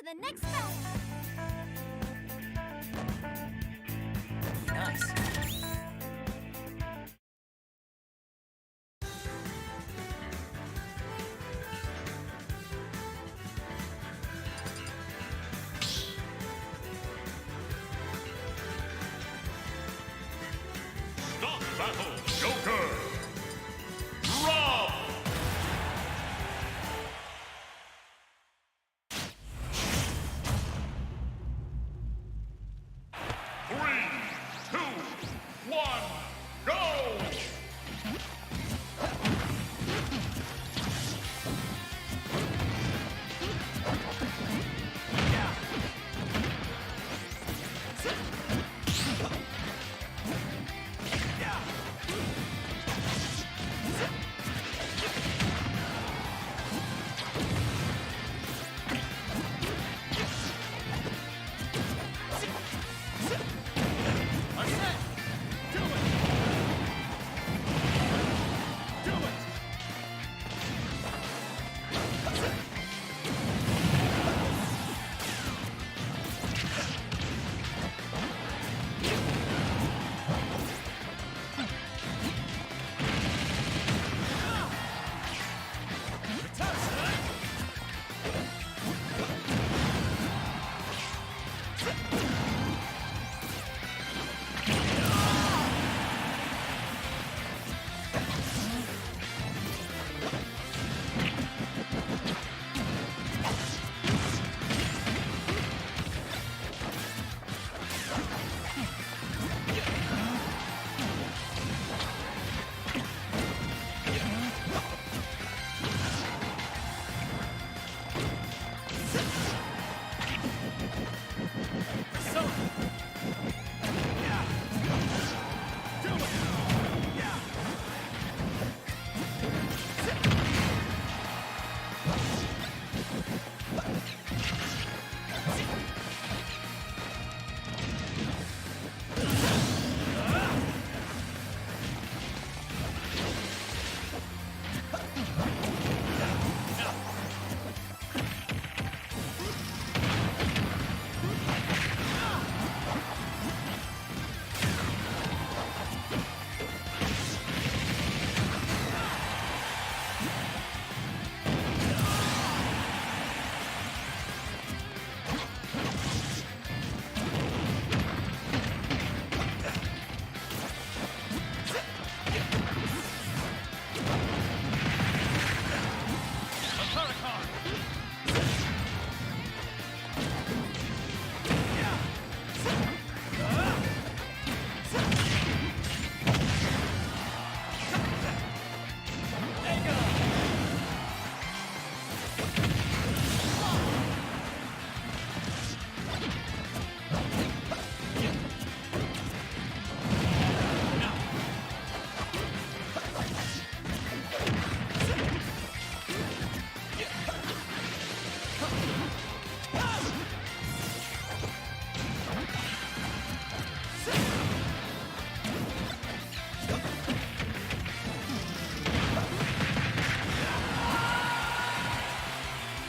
the next battle. Nice. Stop battle, Joker! Rob! Three, two, one, go!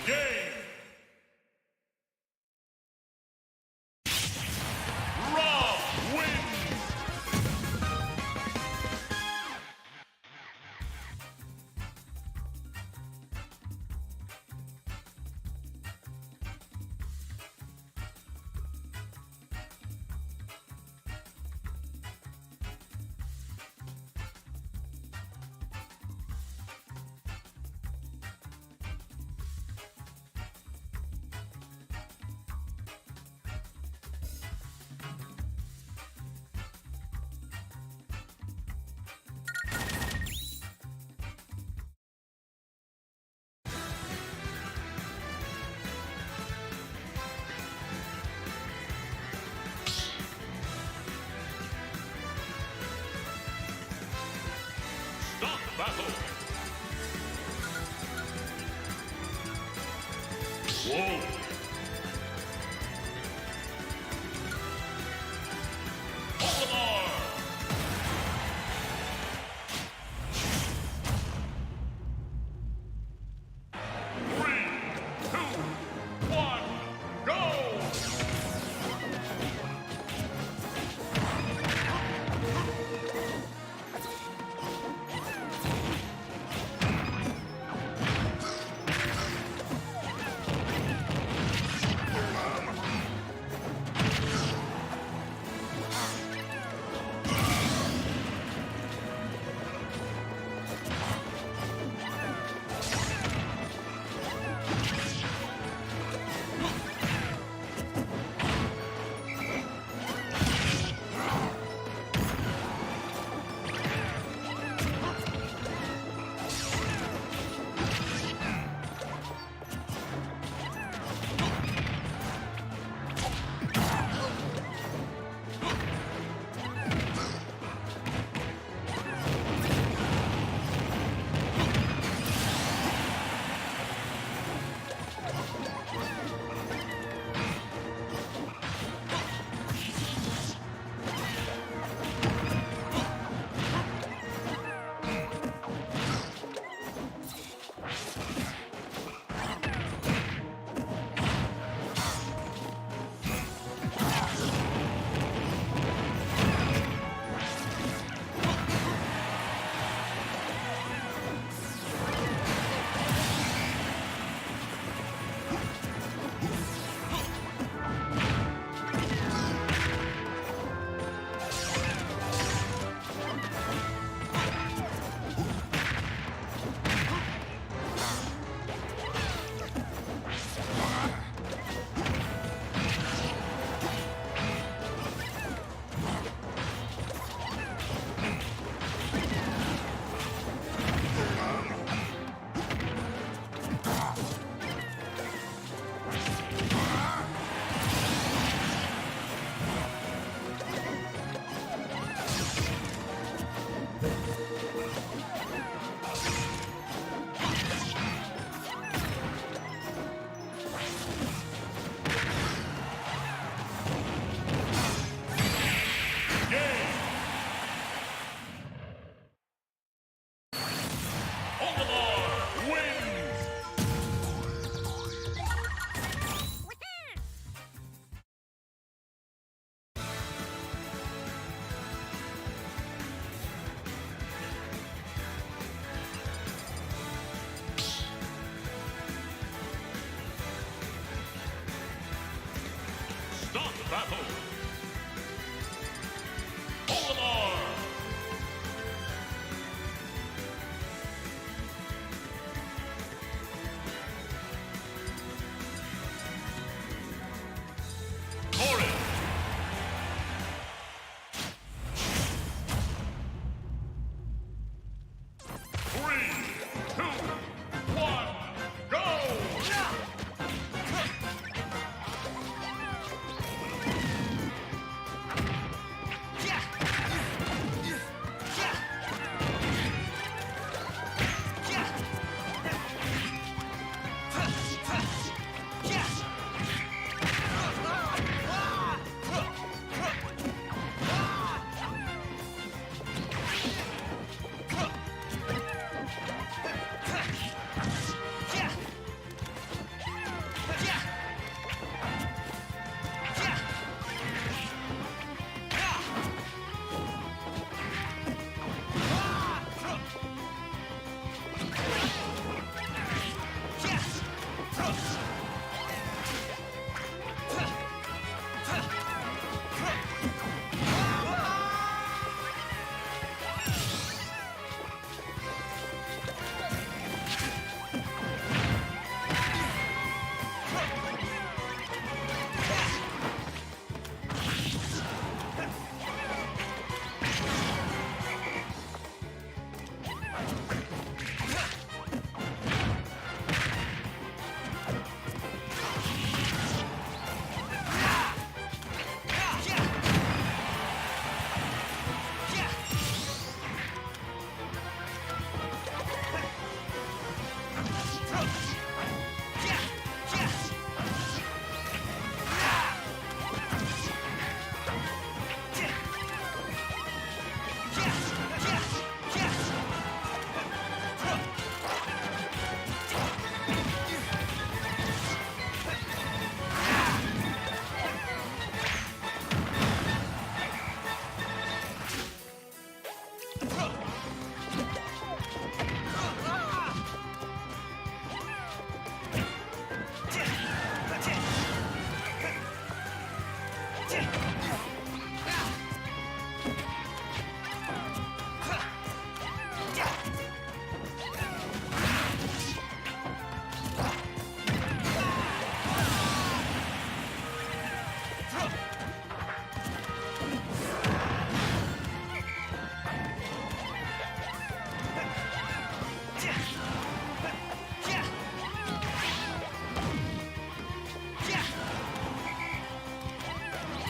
Game! Rob wins! Stop battle! Whoa! Olimar! Three, two, one, battle. Olimar. Torres. 3, 2, 1, go!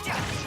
Yeah!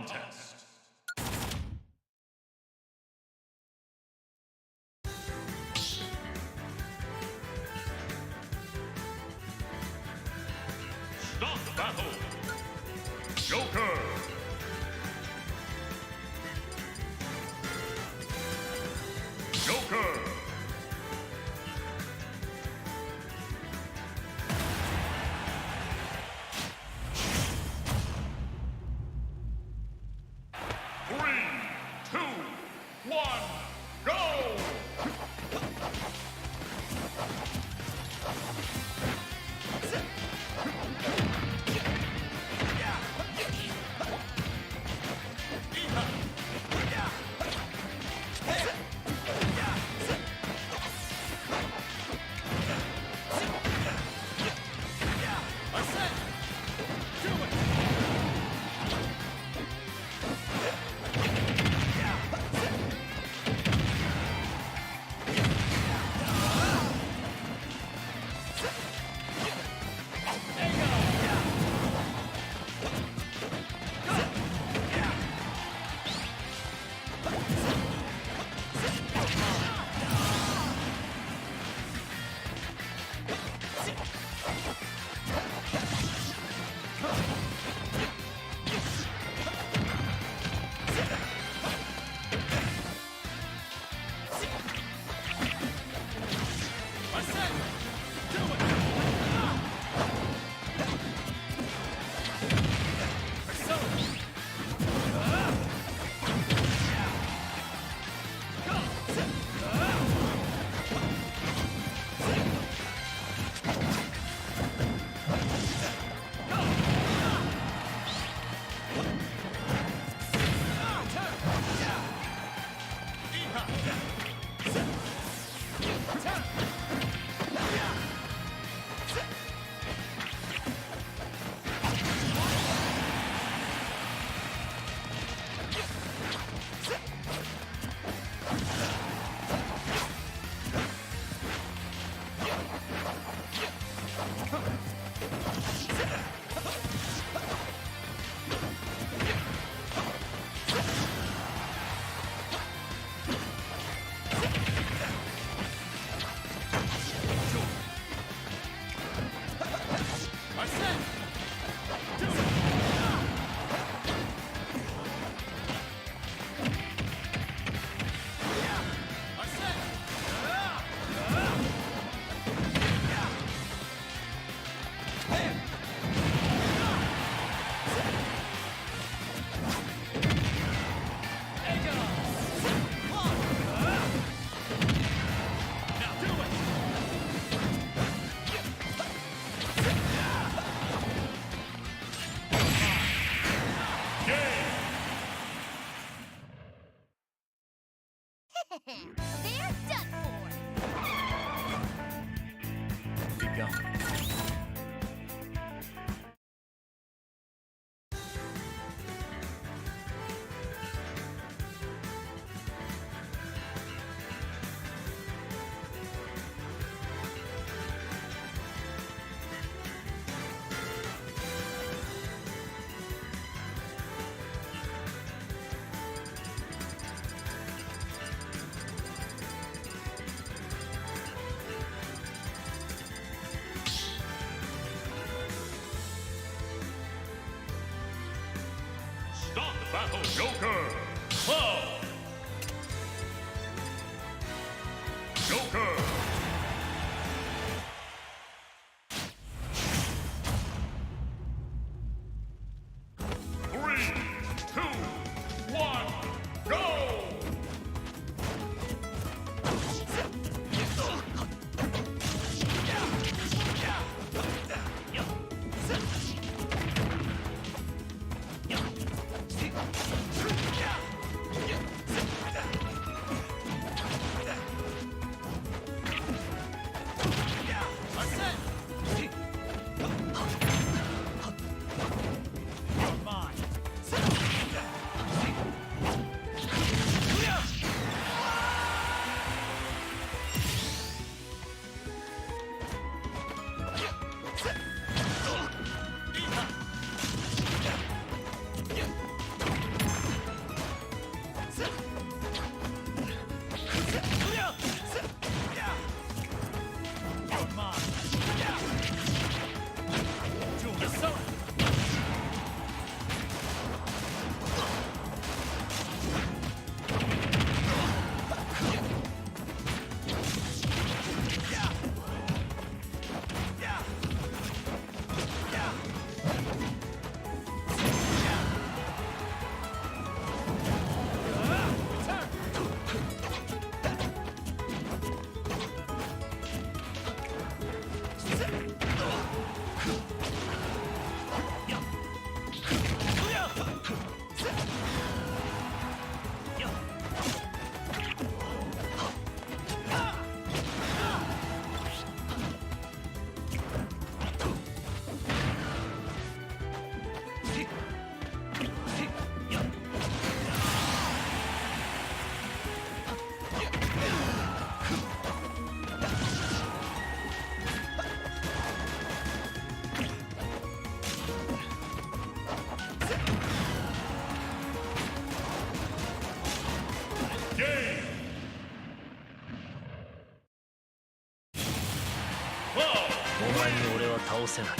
contest. Start battle. Joker. Joker. Three, two, one, go! They're done for. Keep going. Start the battle, Joker! Club! Joker! Three, two, one, go! Yeah. お前に俺は倒せない。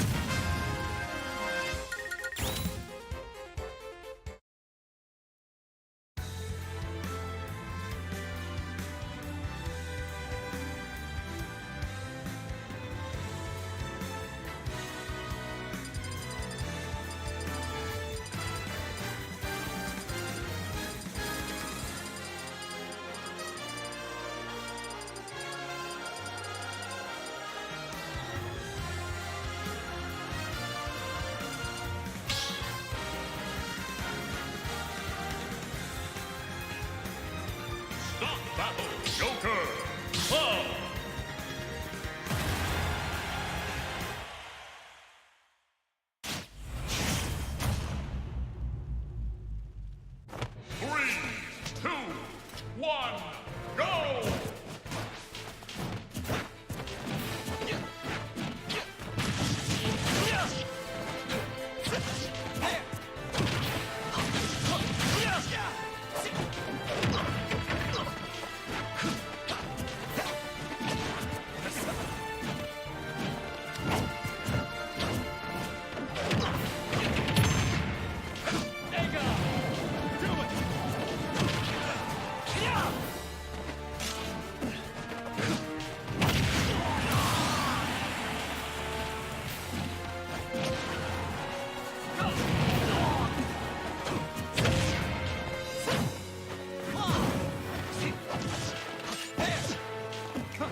Stop battle, Joker! Club! Three, two, one, go! Club!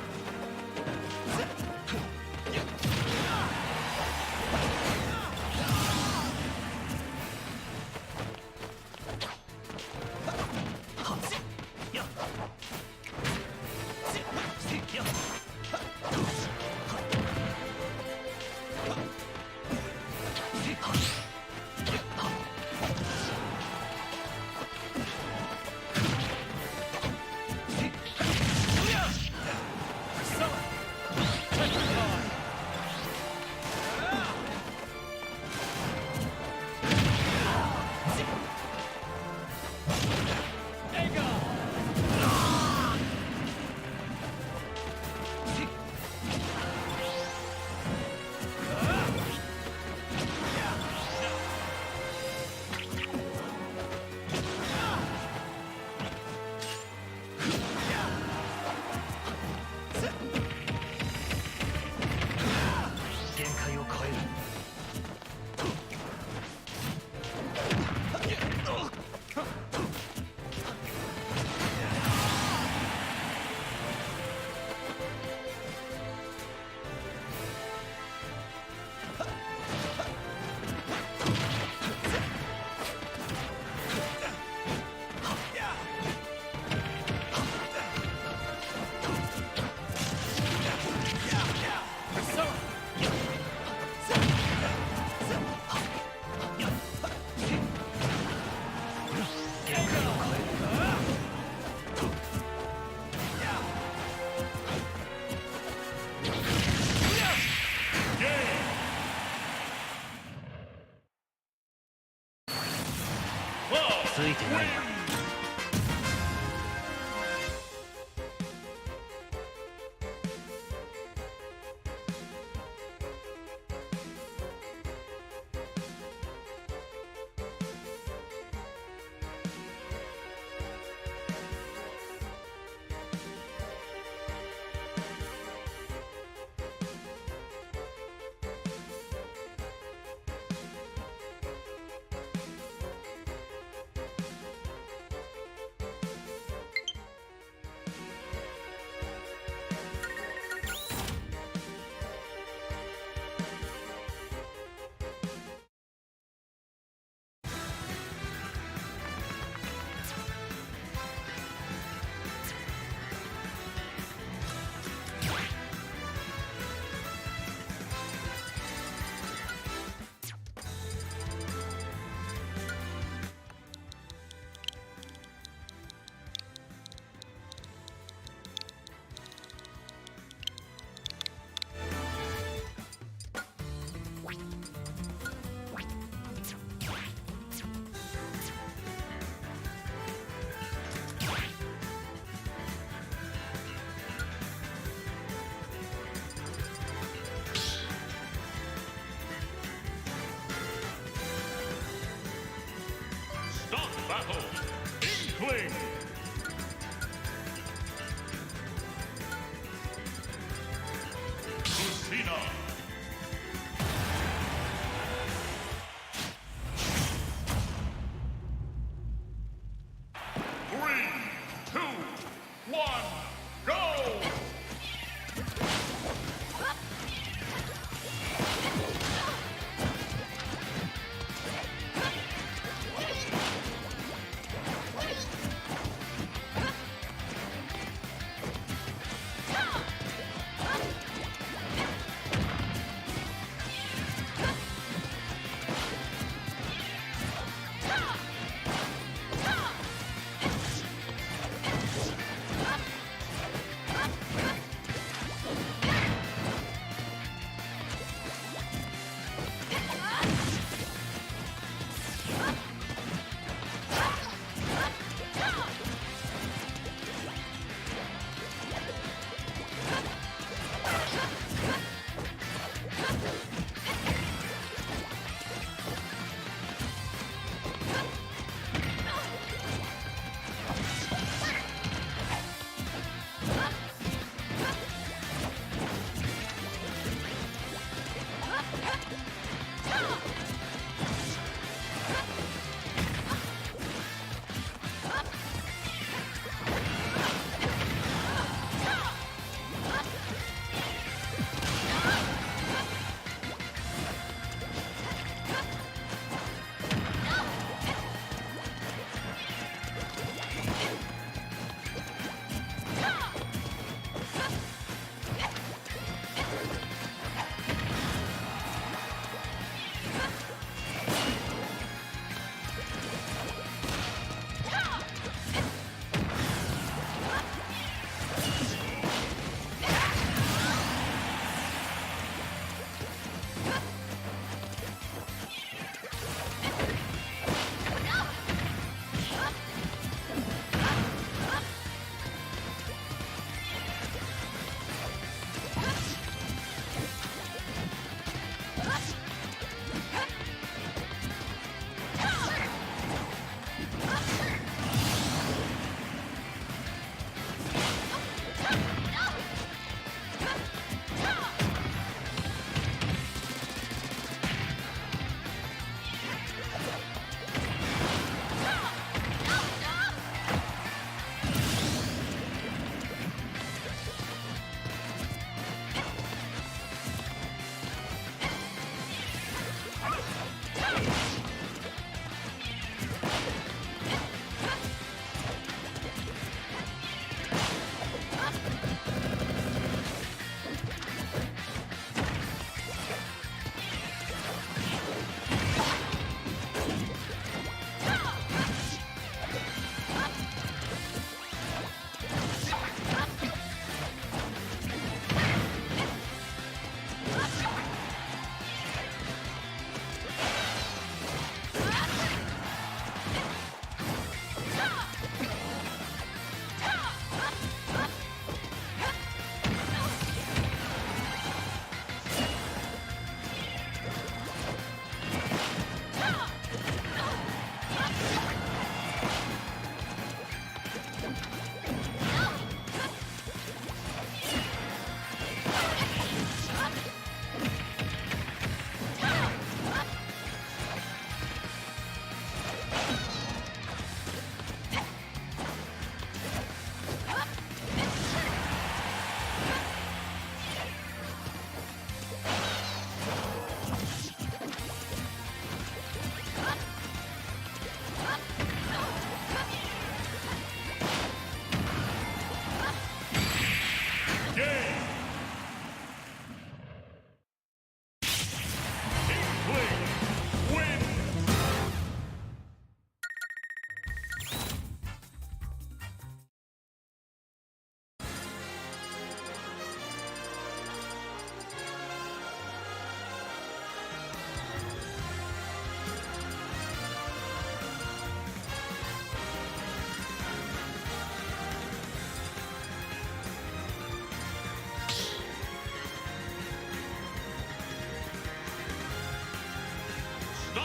ついてないな。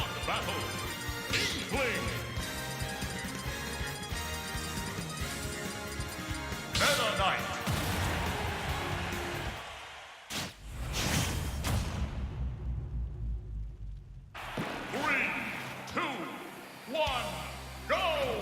Start battle. Inkling. Meta Knight. 3, 2, 1, go!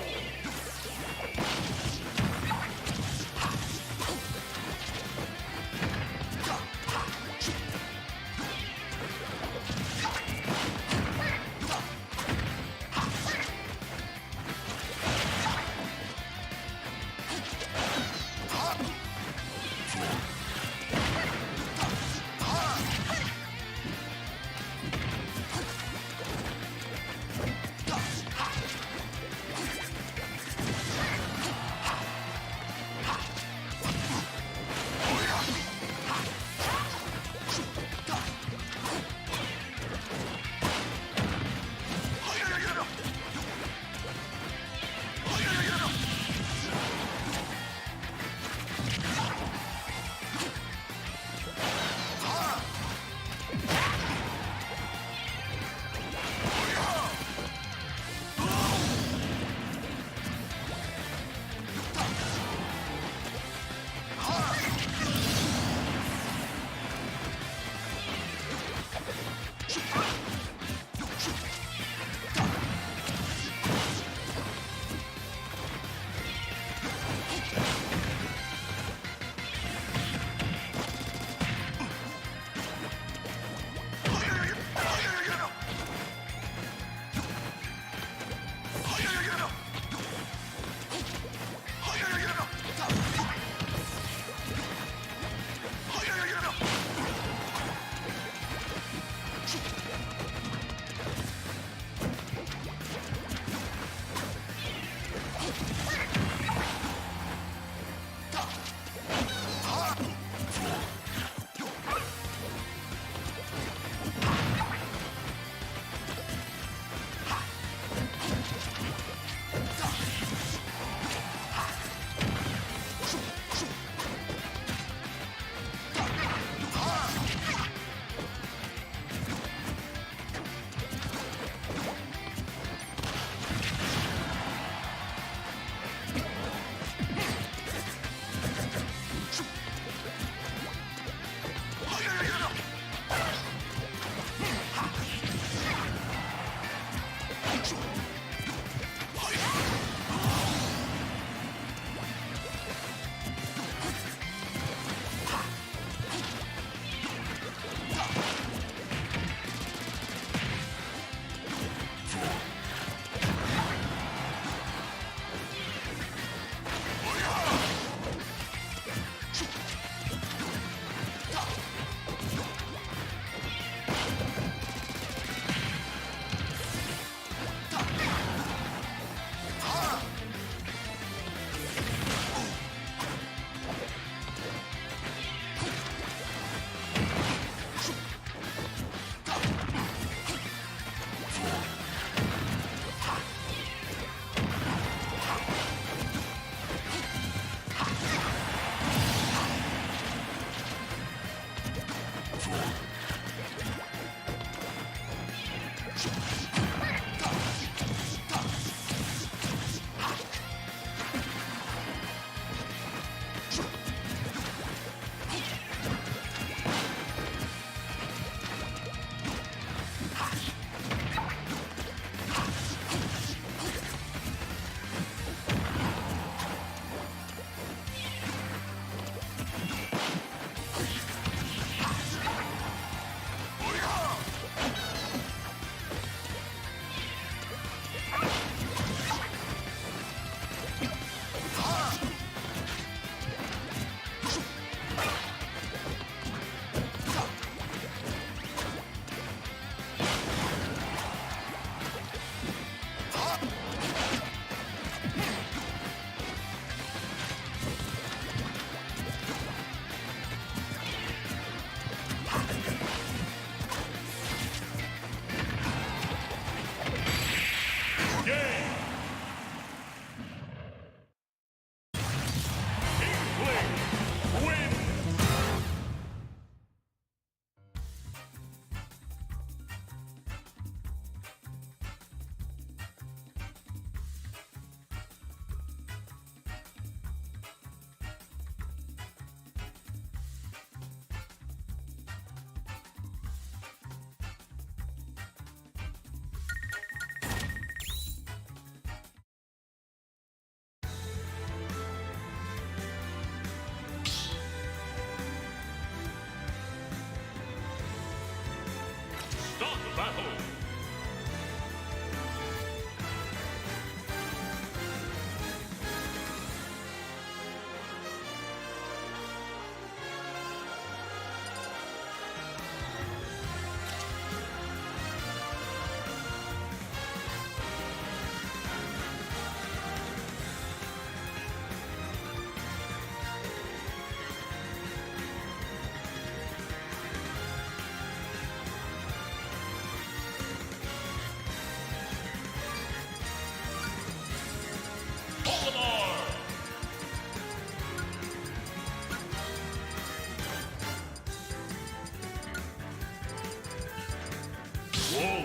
battle.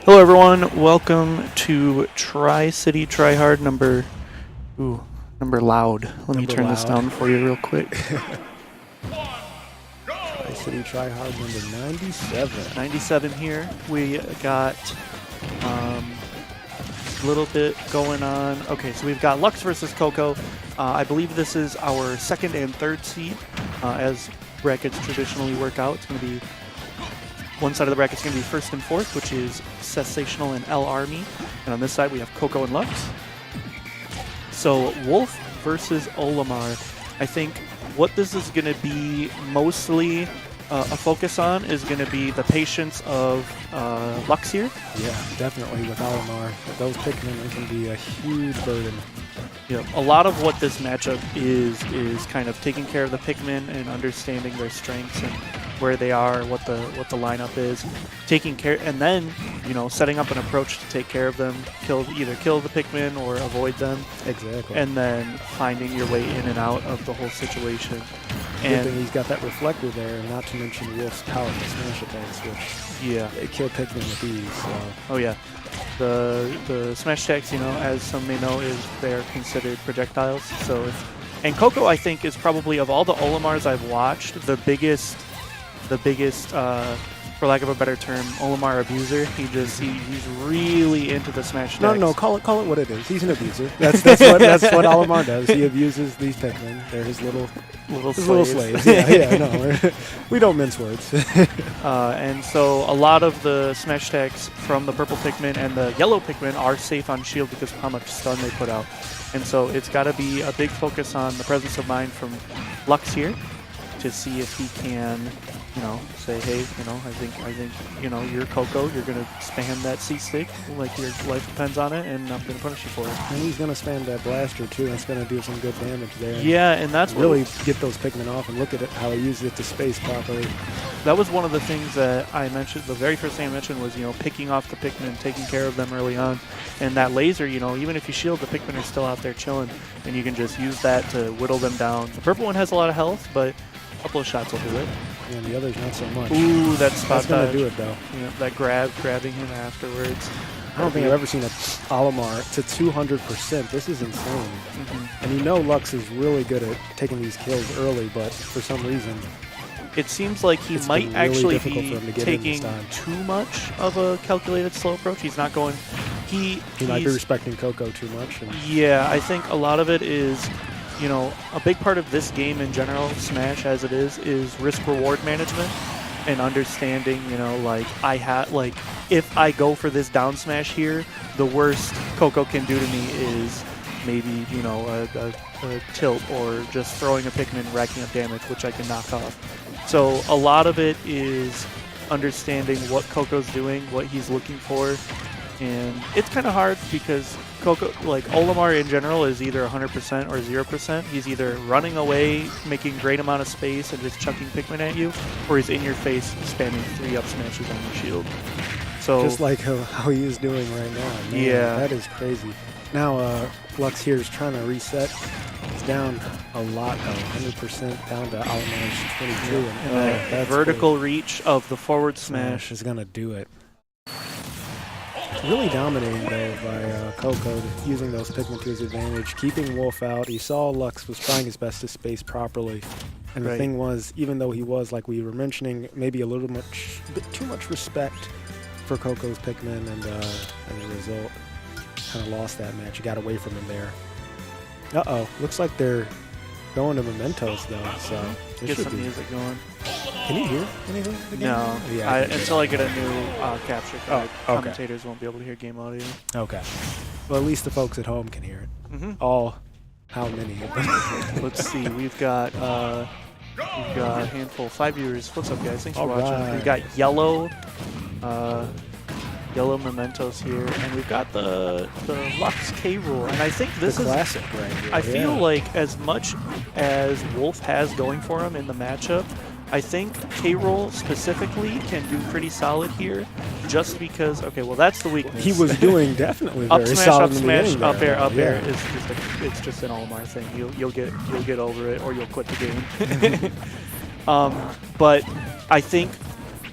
Hello everyone, welcome to Tri-City Tryhard number loud. Let me turn this down for you real quick. Tri-City Tryhard number 97. 97 here. We got a little bit going on. Okay, so we've got Lux versus Coco. I believe this is our second and third seed, as brackets traditionally work out. It's going to be one side of the bracket is going to be first and fourth, which is SETHsational and L Army. And on this side, we have Coco and Lux. So Wolf versus Olimar. I think what this is going to be mostly a focus on is going to be the patience of Lux here. Yeah, definitely with Olimar. Those Pikmin can be a huge burden. Yeah, a lot of what this matchup is kind of taking care of the Pikmin and understanding their strengths and where they are, what the lineup is, taking care, and then setting up an approach to take care of them, either kill the Pikmin or avoid them. Exactly. And then finding your way in and out of the whole situation. And he's got that reflector there, and not to mention Wolf's powerful smash attacks, which they kill Pikmin with ease. So. Oh yeah, the smash attacks, as some may know, they're considered projectiles. So and Coco, I think, is probably, of all the Olimars I've watched, the biggest, for lack of a better term, Olimar abuser. He's really into the smash attacks. No, call it what it is. He's an abuser. That's what Olimar does. He abuses these Pikmin. They're his little slaves. Yeah, no, we don't mince words. And so a lot of the smash attacks from the purple Pikmin and the yellow Pikmin are safe on shield because of how much stun they put out. And so it's got to be a big focus on the presence of mind from Lux here to see if he can, say, hey, I think, you're Coco, you're going to spam that C-stick like your life depends on it, and I'm going to punish you for it. And he's going to spam that blaster too. That's going to do some good damage there. Yeah, and that's really get those Pikmin off and look at how he uses it to space properly. That was one of the things that I mentioned. The very first thing I mentioned was, picking off the Pikmin, taking care of them early on. And that laser, even if you shield, the Pikmin are still out there chilling, and you can just use that to whittle them down. The purple one has a lot of health, but a couple of shots will do it. And the others not so much. Ooh, that spot That's going to do it, though. That grabbing him afterwards. I don't think I've ever seen a Olimar to 200%. This is insane. And Lux is really good at taking these kills early, but for some reason, it seems like he might really actually be taking too much of a calculated slow approach. He's not going. He might be respecting Coco too much. Yeah, I think a lot of it is, a big part of this game in general, Smash as it is risk-reward management and understanding, if I go for this down smash here, the worst Coco can do to me is maybe, a tilt or just throwing a Pikmin, racking up damage, which I can knock off. So a lot of it is understanding what Coco's doing, what he's looking for, and it's kind of hard because Coco, Olimar in general, is either 100% or 0%. He's either running away, making great amount of space and just chucking Pikmin at you, or he's in your face spamming 3 up smashes on your shield. So just like how he is doing right now. Man, yeah. That is crazy. Now Lux here is trying to reset. He's down a lot, though, 100% down to Olimar's 22. And that vertical reach of the forward smash is going to do it. Really dominating, though, by Coco, using those Pikmin to his advantage, keeping Wolf out. He saw Lux was trying his best to space properly. And the thing was, even though he was, like we were mentioning, maybe a bit too much respect for Coco's Pikmin, and as a result, kind of lost that match. He got away from him there. Uh-oh. Looks like they're going to Mementos, though, so get some music going. Can you hear anything? in the game? No, Yeah, I can hear until I get a new capture card, okay. commentators won't be able to hear game audio. Okay. Well, at least the folks at home can hear it. Mm-hmm. All, how many of them? Let's see, we've got a handful, 5 viewers. What's up, guys? Thanks for All watching. right. We've got yellow mementos here, and we've got the Lux K rule, and I think this The is classic right here. I feel yeah. like as much as Wolf has going for him in the matchup, I think K-Roll specifically can do pretty solid here, just because. Okay, well that's the weakness. He was doing definitely up very smash, solid up in the smash, beginning up there. air, up Yeah. air is just it's just an Olimar thing. You'll get over it, or you'll quit the game. But I think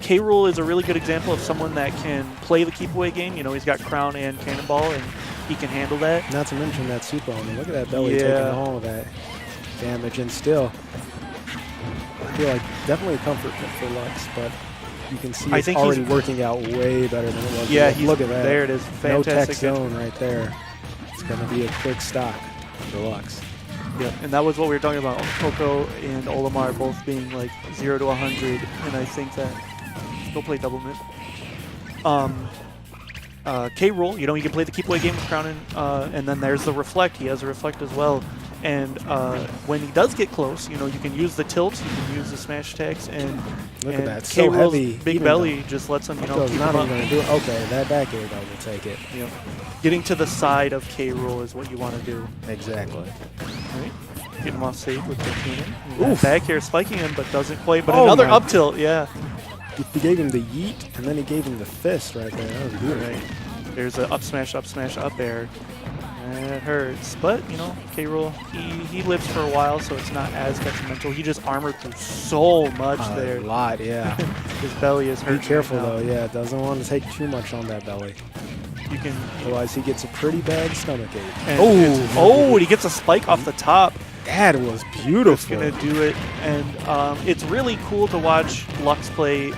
K-Roll is a really good example of someone that can play the keep away game. You know, he's got Crown and Cannonball, and he can handle that. Not to mention that super on. Look at that belly Yeah. taking all of that damage, and still, I feel like definitely a comfort fit for Lux, but you can see I it's think already he's- working out way better than it was. Yeah, look at that. There it is. No Fantastic. tech zone right there. It's going to be a quick stock for Lux. Yeah, and that was what we were talking about. Coco and Olimar both being like 0 to 100, and I think that go play double mid. K-Roll, you know, he can play the keep away game with Crown, and then there's the reflect. He has a reflect as well. And when he does get close, you know, you can use the tilts, you can use the smash attacks, and Look and at that, so K-Roll's heavy. big even belly just lets him, you know, Coco's keep not him even up. going to do it. Okay, that back air though will take it. You know, getting to the side of K-Roll is what you want to do. Exactly. Right? Get him off stage with the tuning. Oof. Back here spiking him, but doesn't quite. But Oh another my- up tilt, yeah. He gave him the yeet, and then he gave him the fist right there. That was beautiful. Right. There's a up smash, up air. That hurts. But, you know, K-Roll, he lives for a while, so it's not as detrimental. He just armored through so much there. A lot, yeah. His belly is Be hurting. careful right now. though, yeah. Doesn't want to take too much on that belly. You can. Otherwise, he gets a pretty bad stomach ache. And he gets a spike off the top. That was It's beautiful. gonna do it, and it's really cool to watch Lux play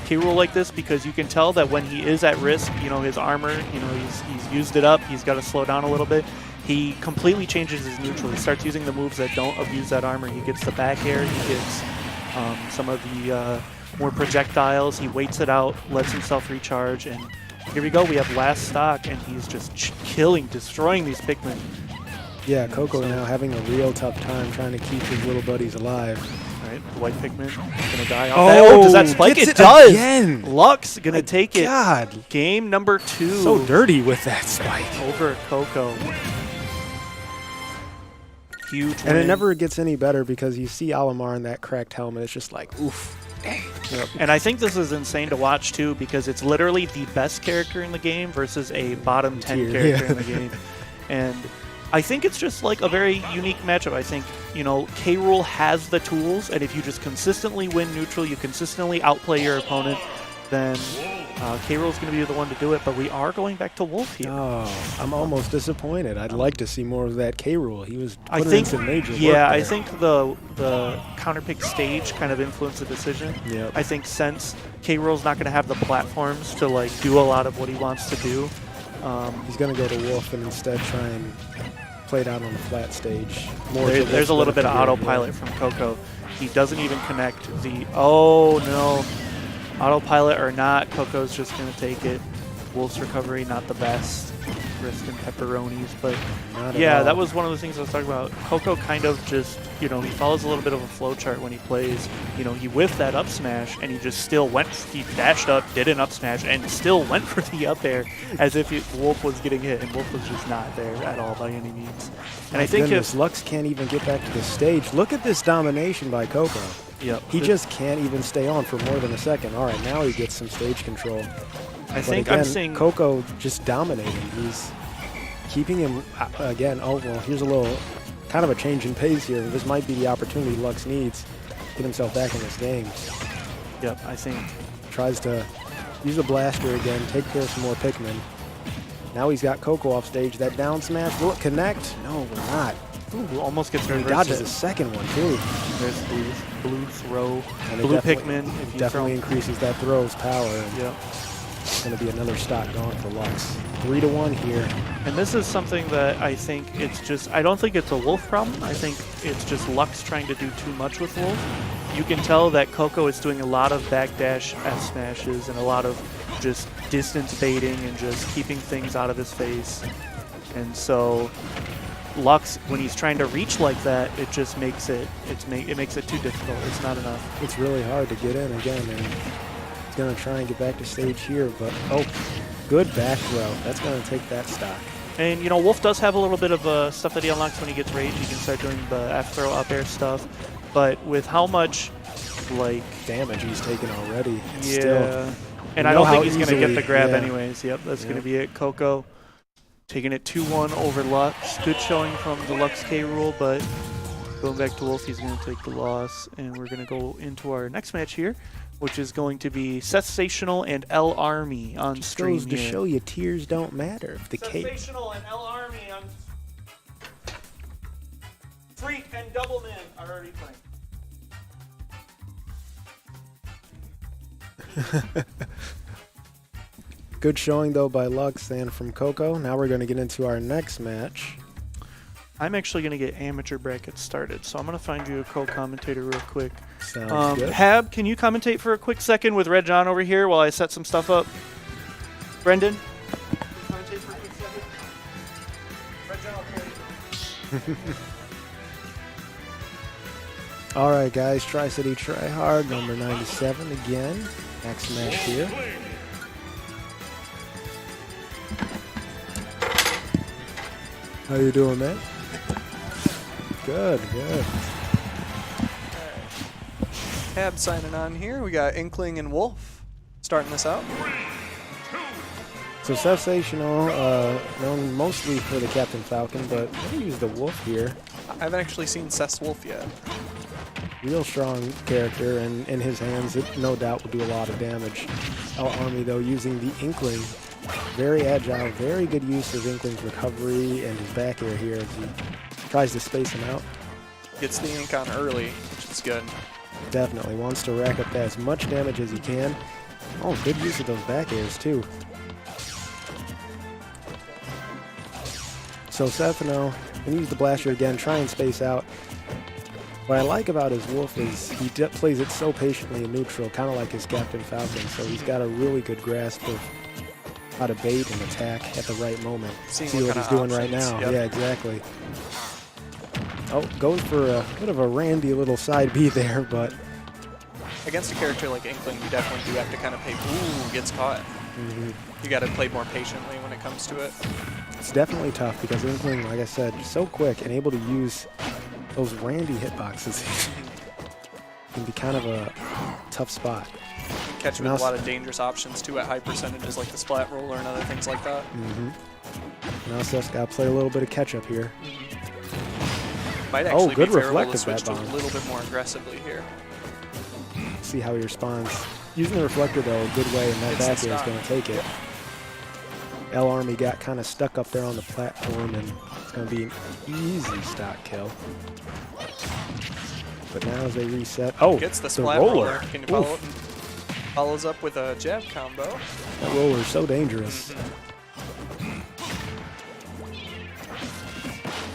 K-Roll like this, because you can tell that when he is at risk, you know, his armor, you know, he's used it up. He's got to slow down a little bit. He completely changes his neutral. He starts using the moves that don't abuse that armor. He gets the back air. He gets some of the more projectiles. He waits it out, lets himself recharge, and here we go. We have last stock, and he's just destroying these Pikmin. Yeah, Coco now having a real tough time trying to keep his little buddies alive. All right, the white Pikmin gonna die off that. Oh, does that spike? gets It does. Again. Lux gonna take it. God, Game number 2. so dirty with that spike. Over Coco. Huge win. And it never gets any better because you see Olimar in that cracked helmet. It's just like, oof. Yep. And I think this is insane to watch too, because it's literally the best character in the game versus a bottom 10 Tier, character yeah. in the game. And I think it's just like a very unique matchup. I think, you know, K-Rool has the tools, and if you just consistently win neutral, you consistently outplay your opponent, then K-Rool is going to be the one to do it. But we are going back to Wolf here. Oh, I'm almost disappointed. I'd like to see more of that K-Rool. He was I putting think, in some major work yeah, I there. think the counterpick stage kind of influenced the decision. Yep. I think since K-Rool's not going to have the platforms to like do a lot of what he wants to do, He's going to go to Wolf and instead try and play it out on the flat stage. there's a little bit of autopilot from Coco. He doesn't even connect the. Oh no, autopilot or not, Coco's just going to take it. Wolf's recovery not the best. Risk and pepperonis, but Not at yeah, all. that was one of the things I was talking about. Coco kind of just, you know, he follows a little bit of a flow chart when he plays. You know, he whiffed that up smash, and he just still went, he dashed up, did an up smash, and still went for the up air as if Wolf was getting hit, and Wolf was just not there at all by any means. And I think Goodness, Lux can't even get back to the stage. Look at this domination by Coco. He just can't even stay on for more than a second. All right, now he gets some stage control. I But think again, I'm seeing Coco just dominating. He's keeping him again. Oh well, here's a little kind of a change in pace here. This might be the opportunity Lux needs to get himself back in this game. Yep, I think. Tries to use a blaster again, take care of some more Pikmin. Now he's got Coco off stage. That down smash, will it connect? No, will not. Ooh, almost gets He reversed. dodges a second one too. There's blue throw, And it blue definitely- Pikmin. If you Definitely throw, increases that throw's power. And yep. it's going to be another stock gone for Lux. 3-1 here. And this is something that I think it's just, I don't think it's a Wolf problem. I think it's just Lux trying to do too much with Wolf. you can tell that Coco is doing a lot of backdash F smashes and a lot of just distance baiting and just keeping things out of his face. And so Lux, when he's trying to reach like that, it just makes it makes it too difficult. It's not enough. It's really hard to get in again, and he's gonna try and get back to stage here, but oh, good back throw. That's gonna take that stock. And you know, Wolf does have a little bit of stuff that he unlocks when he gets rage. He can start doing the F throw up air stuff, but with how much like damage he's taken already, it's yeah, still, and I don't think he's gonna get easily, the grab yeah. anyways. Yep, that's gonna be it. Coco taking it 2-1 over Lux. Good showing from the Lux K rule, but going back to Wolf, he's going to take the loss. And we're going to go into our next match here, which is going to be SETHsational and L Army on just stream goes to here. show you tears don't matter. If the K SETHsational and L Army on Freak and Double Man are already playing. Good showing, though, by Lux and from Coco. Now we're going to get into our next match. I'm actually going to get amateur brackets started, so I'm going to find you a co-commentator real quick. Sounds good. Hab, can you commentate for a quick second with Red John over here while I set some stuff up? Brendan? Can you commentate for a quick second? Red John, okay. All right, guys. Tri-City Tryhard, number 97 again. Next match here. How you doing, man? Good, good. Hab signing on here. We got Inkling and Wolf starting this out. So SETHsational, known mostly for the Captain Falcon, but I'm gonna use the Wolf here. I haven't actually seen Seth's Wolf yet. Real strong character, and in his hands, it no doubt will do a lot of damage. L Army, though, using the Inkling. Very agile, very good use of Inkling's recovery and his back air here as he tries to space him out. Gets the ink on early, which is good. Definitely wants to rack up as much damage as he can. Oh, good use of those back airs too. So Seth now can use the blaster again, try and space out. What I like about his Wolf is he plays it so patiently in neutral, kind of like his Captain Falcon. So he's got a really good grasp of how to bait and attack at the right moment. See what he's doing right now. Yep. Yeah, exactly. Oh, goes for a bit of a randy little side B there, but Against a character like Inkling, you definitely do have to kind of pay. Ooh, gets caught. You got to play more patiently when it comes to it. it's definitely tough because Inkling, like I said, so quick and able to use those randy hitboxes. Can be kind of a tough spot. Catch with a lot of dangerous options too at high percentages like the splat roller and other things like that. Now Seth's got to play a little bit of catch up here. Might actually good be favorable to reflective switch that to a bomb. little bit more aggressively here. See how he responds. Using the reflector though a good way, and that It's back the air is stock. going to take it. L Army got kind of stuck up there on the platform, and it's going to be an easy stock kill. But now as they reset, oh, Gets the the splat roller. Can you follow Oof. it? Follows up with a jab combo. That roller is so dangerous.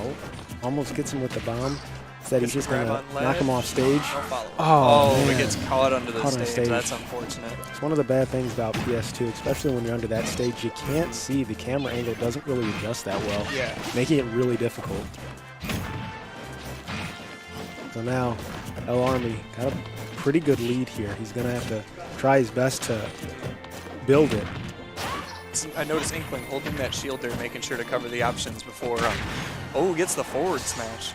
Oh, almost gets him with the bomb. Said he's Gets just the going grab to on knock him ledge. off stage. No follow-up. Oh, It man. gets caught under the Caught on stage. stage. That's unfortunate. It's one of the bad things about PS2, especially when you're under that stage. You can't see. The camera angle doesn't really adjust that well, Yeah. making it really difficult. So now, L Army got a pretty good lead here. He's going to have to try his best to build it. I noticed Inkling holding that shield there, making sure to cover the options before. Oh, gets the forward smash.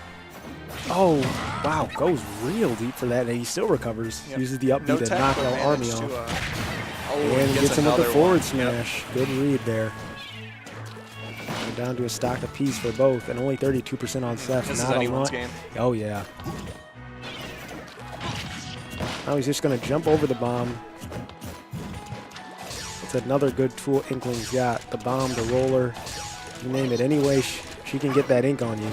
Oh, wow, goes real deep for that, and he still recovers. Yep. Uses the up B No to knock tech, L but Army managed off. to, And he gets him with the another forward one. Yep. smash. Good read there. We're down to a stock apiece for both, and only 32% on Seth. This is Not a anyone's lot. game. Oh, yeah. Now he's just going to jump over the bomb. It's another good tool Inkling's got. The bomb, the roller, you name it. Anyway, she can get that ink on you.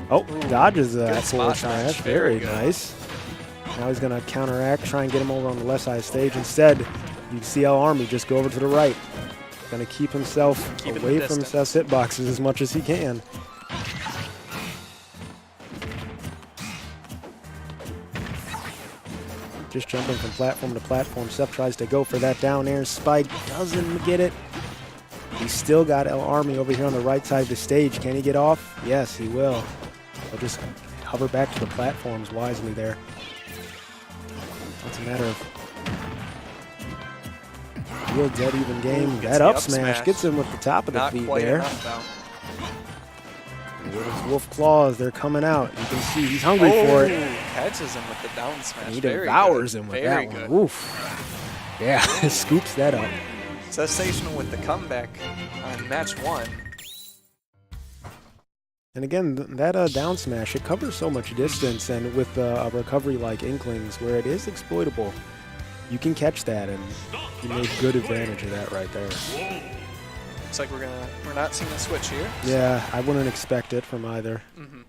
Oh, dodges that Good forward spot dodge. smash. Very Very good. nice. Now he's going to counteract, try and get him over on the left side of the stage. Instead, you can see L Army just go over to the right. Going to keep himself Keeping away the from distance. Seth's hitboxes as much as he can. just jumping from platform to platform. Seth tries to go for that down air. Spike doesn't get it. He's still got El Army over here on the right side of the stage. Can he get off? Yes, he will. He'll just hover back to the platforms wisely there. It's a matter of real dead even game. Ooh, That up smash gets him with the top of the Not feet quite there. enough, though. With his wolf claws, they're coming out. You can see he's hungry for it. Catches him with the down smash. He Very devours good. him with Very that good. one. Oof. Yeah, scoops that up. SETHsational with the comeback on match 1. And again, that down smash, it covers so much distance, and with a recovery like Inklings, where it is exploitable, you can catch that, and you made good advantage of that right there. Looks like we're not seeing a switch here. Yeah, I wouldn't expect it from either. Mm-hmm.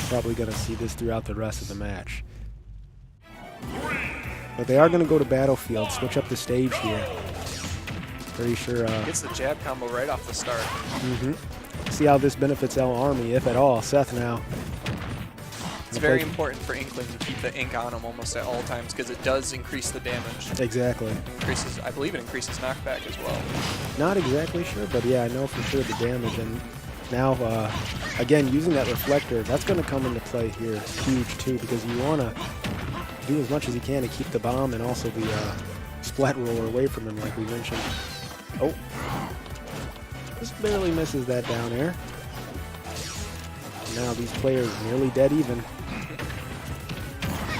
Probably going to see this throughout the rest of the match. But they are going to go to Battlefield, switch up the stage here. Pretty sure. Gets the jab combo right off the start. See how this benefits El Army, if at all. Seth now. It's very important for Inkling to keep the ink on him almost at all times because it does increase the damage. Exactly. Increases, I believe it increases knockback as well. Not exactly sure, but yeah, I know for sure the damage. And now, again, using that reflector, that's going to come into play here huge too, because you want to do as much as you can to keep the bomb and also the splat roller away from him, like we mentioned. Oh, just barely misses that down air. Now these players nearly dead even.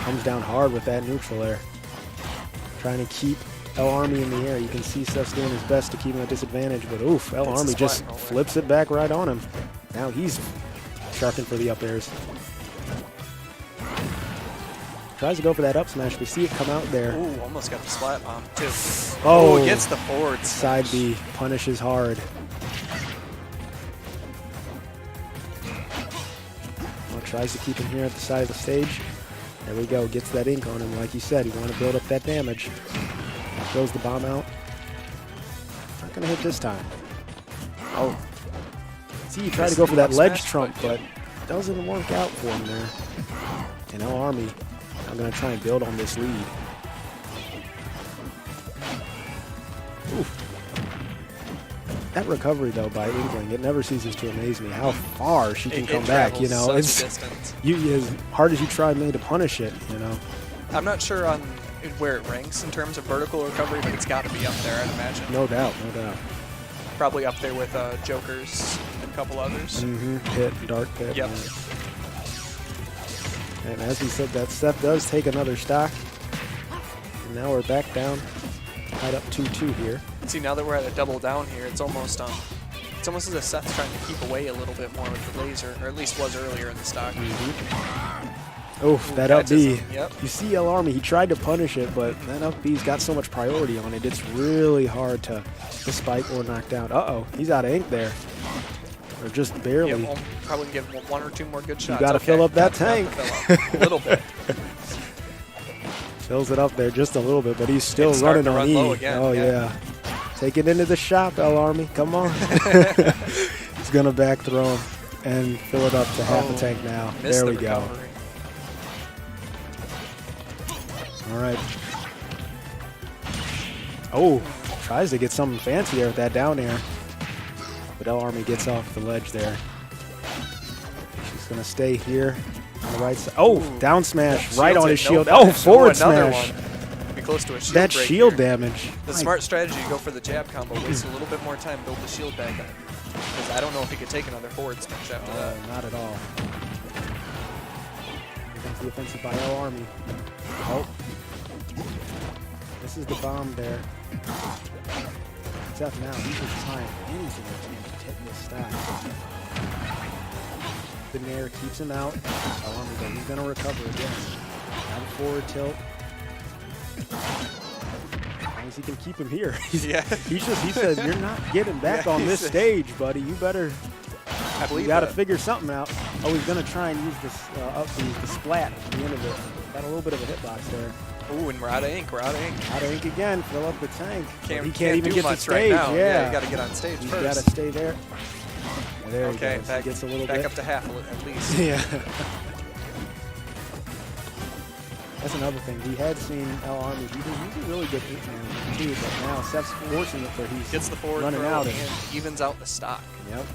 Comes down hard with that neutral air. Trying to keep El Army in the air. You can see Seth's doing his best to keep him at disadvantage, but oof, El Army just flips it back right on him. Now he's sharking for the up airs. Tries to go for that up smash. We see it come out there. Ooh, almost got the splat bomb too. Oh, gets the forward side smash. B punishes hard. Well, tries to keep him here at the side of the stage. There we go. Gets that ink on him. Like you said, you want to build up that damage. Throws the bomb out. Not going to hit this time. Oh. See, you try to go for that ledge trump, but doesn't work out for him there. And El Army, I'm going to try and build on this lead. Oof. That recovery, though, by Inkling, it never ceases to amaze me how far she can come back, you know. It's distance. as hard as you try maybe to punish it, you know. I'm not sure on where it ranks in terms of vertical recovery, but it's got to be up there, I'd imagine. No doubt, no doubt. Probably up there with Jokers and a couple others. Pit, Dark Pit. Yep. And as we said, that Seth does take another stock. And now we're back down, tied up 2-2 here. See, now that we're at a double down here, it's almost as if Seth's trying to keep away a little bit more with the laser, or at least was earlier in the stock. Oof, that up B. Yep. You see El Army, he tried to punish it, but that up B's got so much priority on it, it's really hard to spike or knock down. Uh-oh, he's out of ink there. Or just barely. Yeah, we'll probably give one or two more good shots. You got to fill up that tank. A little bit. Fills it up there just a little bit, but he's still running on E. Low again, yeah. Take it into the shop, El Army. Come on. He's going to back throw him and fill it up to half a tank now. There we go. All right. Oh, tries to get something fancy there with that down air. But El Army gets off the ledge there. She's going to stay here on the right side. Oh, down smash right on his shield. Oh, forward smash. Be close to a shield. That shield damage. The smart strategy, go for the jab combo, waste a little bit more time, build the shield back up. Because I don't know if he could take another forward smash after that. Not at all. Here comes the offensive by El Army. Oh. This is the bomb there. Seth now, he's just trying anything to hit this stock. The Nair keeps him out. El Army, though, he's going to recover again. Down forward tilt. As long as he can keep him here. He said, you're not getting back on this stage, buddy. You better, you got to figure something out. Oh, he's going to try and use this the splat at the end of it. Got a little bit of a hitbox there. Ooh, and we're out of ink. We're out of ink. Out of ink again. Fill up the tank. He can't even get to stage. Right now. Yeah, you got to get on stage He's first. got to stay there. There he goes. Back, he gets a little back bit. up to half at least. Yeah. That's another thing. We had seen El Army. He's a really good hit man too, but now Seth's forcing it where he's Gets the forward running throw out. and evens out the stock. Yep.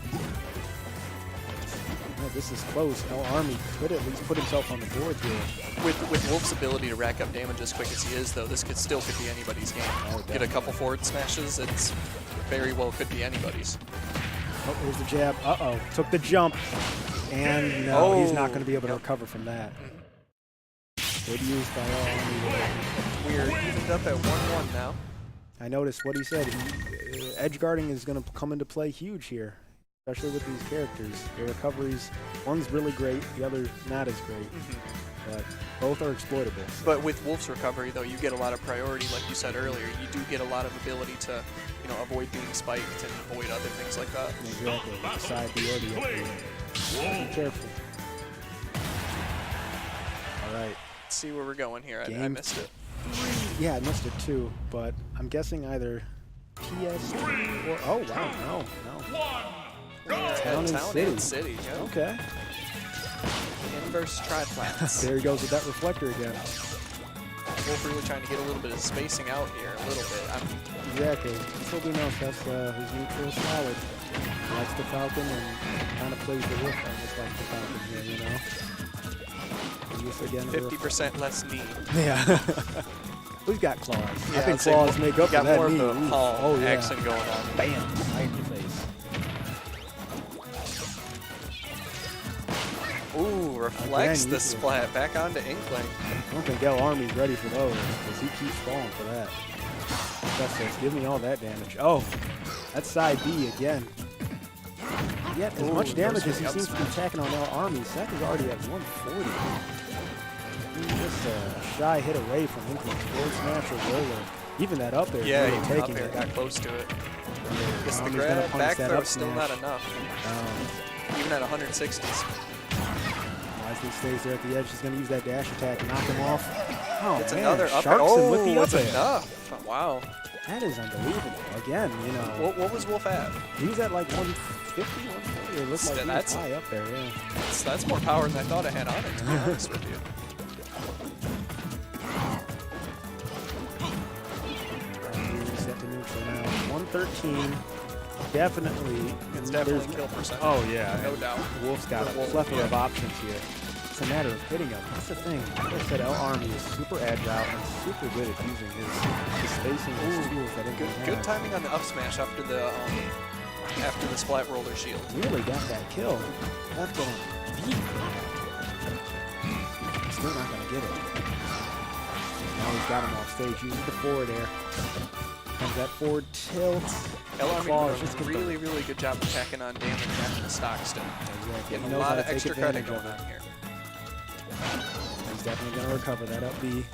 Yeah, this is close. El Army could at least put himself on the board here. With Wolf's ability to rack up damage as quick as he is, though, this still could be anybody's game. Oh, Get a couple forward smashes, it's very well could be anybody's. Oh, here's the jab. Uh-oh. Took the jump. And no, he's not going to be able to recover from that. Good use by El Army. We're evened up at 1-1 now. I noticed what he said. Edge guarding is going to come into play huge here, especially with these characters. Their recoveries, one's really great, the other not as great, but both are exploitable. But with Wolf's recovery, though, you get a lot of priority, like you said earlier. You do get a lot of ability to, you know, avoid being spiked and avoid other things like that. Exactly. With the side B or the up B. Be careful. All right. Let's see where we're going here. I Game missed it. Yeah, I missed it too, but I'm guessing either PS or oh wow, no. Town and City. Yeah. Okay. Inverse tri-flats. There he goes with that reflector again. Wolf really trying to get a little bit of spacing out here, a little bit. Exactly. So we know that's his neutral salad. Likes the Falcon and kind of plays the Wolf almost like the Falcon here, you know. And this again, 50% less knee. Yeah. We've got claws. Yeah, I think claws make up for got that more knee. of the Paul yeah. action going on. Bam! Right in your face. Ooh, reflects Again, the splat back onto Inkling. I don't think El Army's ready for those because he keeps falling for that. Seth says, give me all that damage. Oh, that's side B again. Yet as much damage as he seems to be attacking on El Army, Seth is already at 140. He's just a shy hit away from Inkling's forward smash or roller. Even that up there, Yeah, really even up taking there, it. got close to it. Gets the Army's gonna grab, punish back that throw up still smash. not enough. Even at 160s. Wisely stays there at the edge. He's going to use that dash attack, knock him off. Oh, It's man, another up air. sharks him with the it's up air. enough. Wow. That is unbelievable. Again, you know. What was Wolf at? He was at like 150, 140. It looked like he was high up there, yeah. That's more power than I thought I had on it, to be honest with you. Set to neutral now. 113. Definitely. It's definitely kill percent. Oh, yeah. No doubt. Wolf's got a plethora of options here. It's a matter of hitting him. That's the thing. Like I said, El Army is super agile and super good at using his spacing and his tools that Inkley has. Good timing on the up smash after the splat roller shield. Really got that kill. Left on deep. Still not going to get it. Now he's got him off stage. Uses the forward air. Comes that forward tilt. El Army Claws, doing just a get the- really, really good job of packing on damage after the stock still. Exactly. Getting He a knows how lot to of take extra credit advantage going of on here. He's definitely going to recover that up B.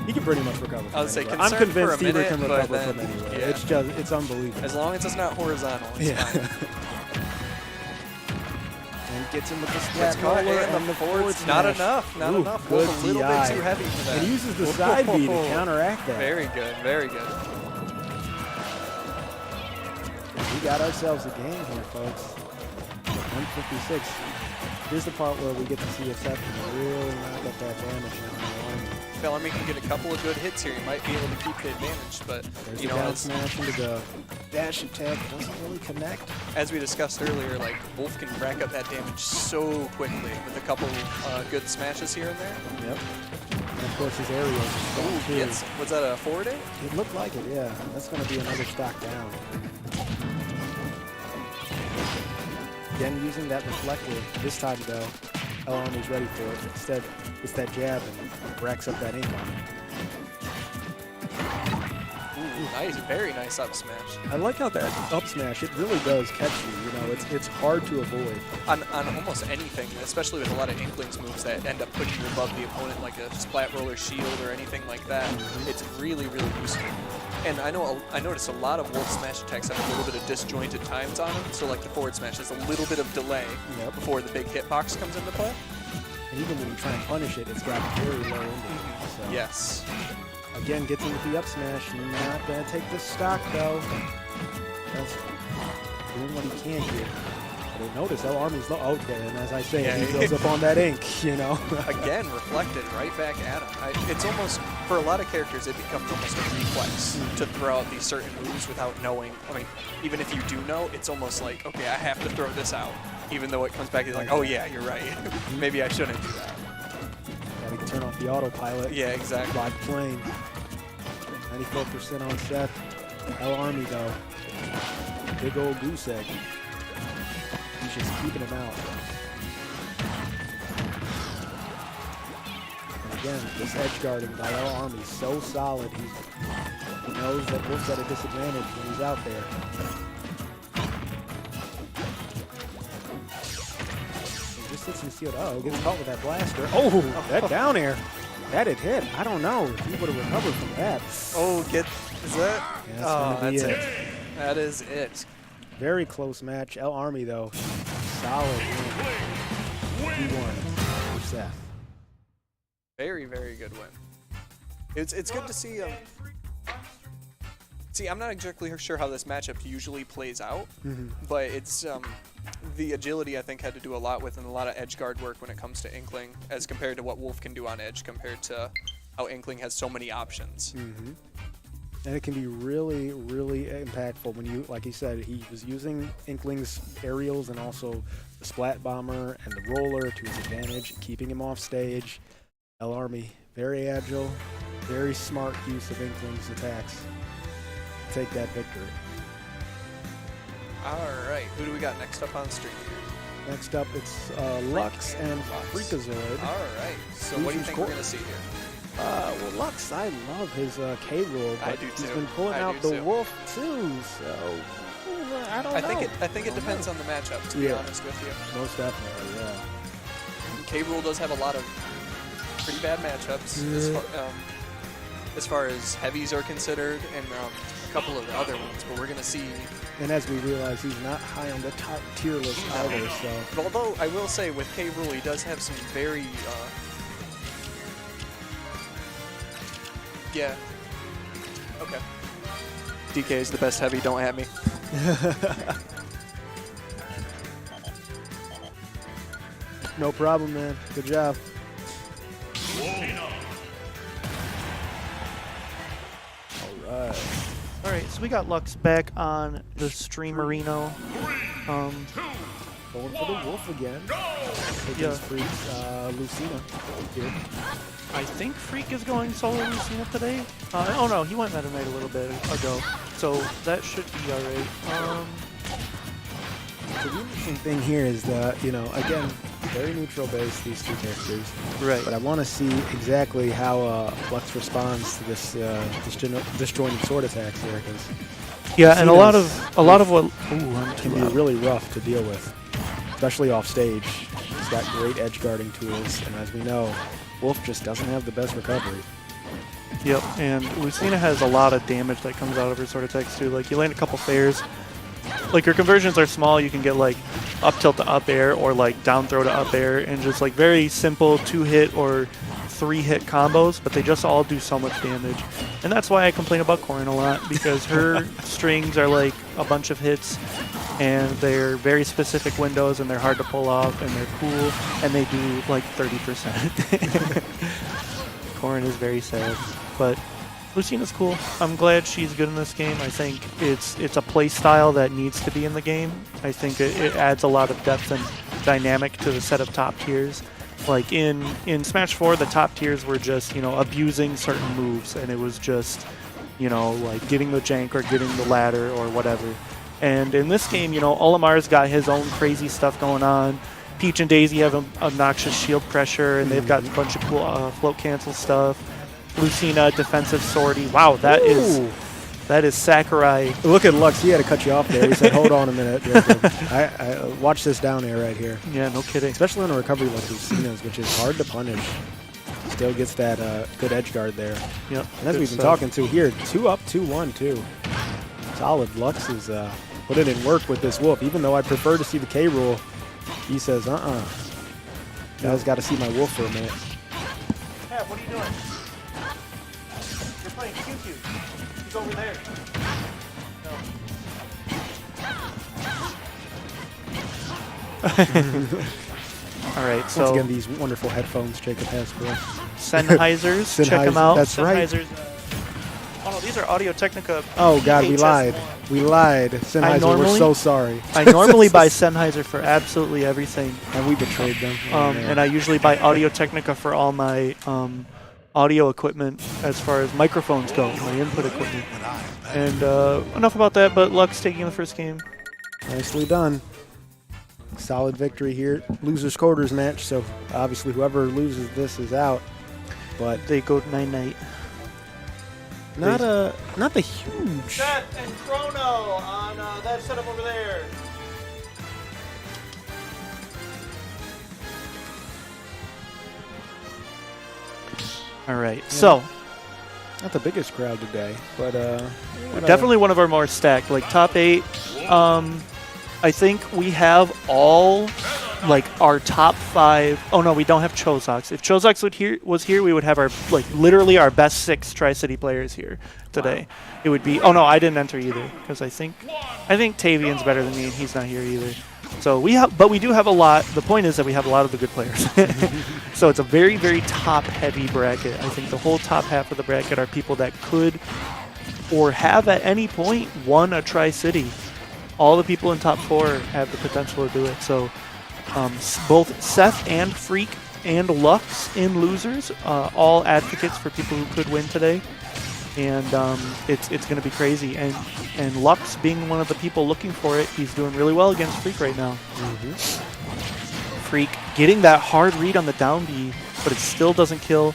He can pretty much recover from I would say anywhere. I'm concerned for a convinced Stever can minute, but recover from then, anywhere. yeah. It's unbelievable. As long as it's not horizontal, it's Yeah. fine. And gets him with the Gets splat caught roller and the forward smash. Not enough. Not Ooh, enough. good Wolf a little DI. bit too heavy for that. And he uses the side B to counteract that. Very good. Very good. We got ourselves a game here, folks. 156. Here's the part where we get to see if Seth can really knock up that damage on the Army. If El Army can get a couple of good hits here, he might be able to keep the advantage. But There's you the know, down as, smash into the dash attack. Doesn't really connect. as we discussed earlier, like Wolf can rack up that damage so quickly with a couple good smashes here and there. Yep. And of course his aerial is strong too. Gets, was that a forward air? It looked like it, yeah. That's going to be another stock down. Again, using that reflector. This time, though, El Army's ready for it. Instead, it's that jab and racks up that ink on it. Ooh, nice, very nice up smash. I like how that up smash, it really does catch you. You know, it's hard to avoid. On almost anything, especially with a lot of Inklings moves that end up putting you above the opponent, like a splat roller shield or anything like that, it's really, really useful. And I noticed a lot of Wolf smash attacks have a little bit of disjointed times on them, so like the forward smash, there's a little bit of delay before the big hitbox comes into play. And even when you try and punish it, it's got very low ending. So. Yes. Again, gets in with the up smash. Not going to take this stock, though. That's doing what he can here. But notice El Army's low. Okay, and as I say, he goes up on that ink, you know. Again, reflected right back at him. It's almost, for a lot of characters, it becomes almost a reflex to throw out these certain moves without knowing. I mean, even if you do know, it's almost like, okay, I have to throw this out. Even though it comes back, you're like, oh yeah, you're right. Maybe I shouldn't do that. Gotta turn off the autopilot. Yeah, exactly. Fly the plane. 94% on Seth. L Army though. Big old goose egg. He's just keeping him out. And again, this edge guarding by L Army is so solid. He knows that Wolf's at a disadvantage when he's out there. He just sits in the shield. Oh, gets caught with that blaster. Oh, that down air. That had hit. I don't know if he would have recovered from that. Oh, is that? Yeah, that's Oh, gonna be that's it. it. That is it. Very close match. L Army though, solid win. He won for Seth. Very, very good win. It's good to see. See, I'm not exactly sure how this matchup usually plays out, but it's the agility I think had to do a lot with and a lot of edge guard work when it comes to Inkling, as compared to what Wolf can do on edge, compared to how Inkling has so many options. And it can be really, really impactful when you, like he said, he was using Inkling's aerials and also the Splat Bomber and the Roller to his advantage, keeping him off stage. L Army, very agile, very smart use of Inkling's attacks. Take that victory. All right, who do we got next up on stream here? Next up, it's Lux and Freakazoid. All right, so what do you think we're going to see here? Well, Lux, I love his K-Roll, but I do he's too. been pulling I out do the too. Wolf too, so I don't know. I think it depends on the matchup, to be honest with you. Most definitely, yeah. K-Rool does have a lot of pretty bad matchups as far as heavies are considered, and a couple of the other ones, but we're going to see. And as we realize, he's not high on the top tier list either, so. But although I will say with K-Rool, he does have some very yeah. Okay. DK is the best heavy, don't at me. No problem, man. Good job. Alright. Alright, so we got Lux back on the stream arena. Going for the Wolf again. Against Freak, Lucina here. I think Freak is going solo Lucina today. Oh no, he went Meta Knight a little bit ago, so that should be alright. So the interesting thing here is that, you know, again, very neutral base, these two characters. Right. But I want to see exactly how Lux responds to this disjointed sword attacks here, because yeah, and a lot of what can be really rough to deal with, especially off stage. He's got great edge guarding tools, and as we know, Wolf just doesn't have the best recovery. Yep, and Lucina has a lot of damage that comes out of her sword attacks too. Like you land a couple fairs, like your conversions are small, you can get like up tilt to up air or like down throw to up air, and just like very simple 2-hit or 3-hit combos, but they just all do so much damage. And that's why I complain about Corrin a lot, because her strings are like a bunch of hits, and they're very specific windows, and they're hard to pull off, and they're cool, and they do like 30%. Corrin is very sad, but Lucina's cool. I'm glad she's good in this game. I think it's a play style that needs to be in the game. I think it adds a lot of depth and dynamic to the set of top tiers. Like in Smash 4, the top tiers were just, you know, abusing certain moves, and it was just, you know, like getting the jank or getting the ladder or whatever. And in this game, you know, Olimar's got his own crazy stuff going on. Peach and Daisy have obnoxious shield pressure, and they've got a bunch of cool float cancel stuff. Lucina, defensive sortie. Wow, that is Sakurai. Look at Lux. He had to cut you off there. He said, "Hold on a minute." I watch this down air right here. Yeah, no kidding. Especially on a recovery like Lucina's, which is hard to punish. Still gets that good edge guard there. Yep. And as we've been talking to here, 2 up, 2-1 too. Solid. Lux is putting in work with this Wolf. Even though I prefer to see the K-Rool, he says, Guys, got to see my Wolf for a minute. Hey, what are you doing? You're playing QQ. He's over there. All right, so once again, these wonderful headphones Jacob has for us. Sennheisers. Check them Sennheiser, out. that's right. Sennheisers. Oh no, these are Audio-Technica. Oh God, we HS1. lied. We lied. Sennheiser, we're normally- so sorry. I normally buy Sennheiser for absolutely everything. And we betrayed them. And I usually buy Audio-Technica for all my audio equipment as far as microphones go, my input equipment. And enough about that, but Lux taking the first game. Nicely done. Solid victory here. Losers quarters match, so obviously whoever loses this is out. But They go night-night. not the huge. Seth and Chrono on that setup over there. All right, so Not the biggest crowd today, but definitely one of our more stacked, like top 8. I think we have all like our top 5. Oh no, we don't have Chozox. If Chozox was here, we would have our like literally our best 6 Tri-City players here today. It would be. Oh no, I didn't enter either because I think Tavian's better than me and he's not here either. So but we do have a lot. The point is that we have a lot of the good players. So it's a very, very top-heavy bracket. I think the whole top half of the bracket are people that could or have at any point won a Tri-City. All the people in top 4 have the potential to do it. So both Seth and Freak and Lux in losers, all advocates for people who could win today. And it's going to be crazy. And Lux being one of the people looking for it, he's doing really well against Freak right now. Freak getting that hard read on the down B, but it still doesn't kill.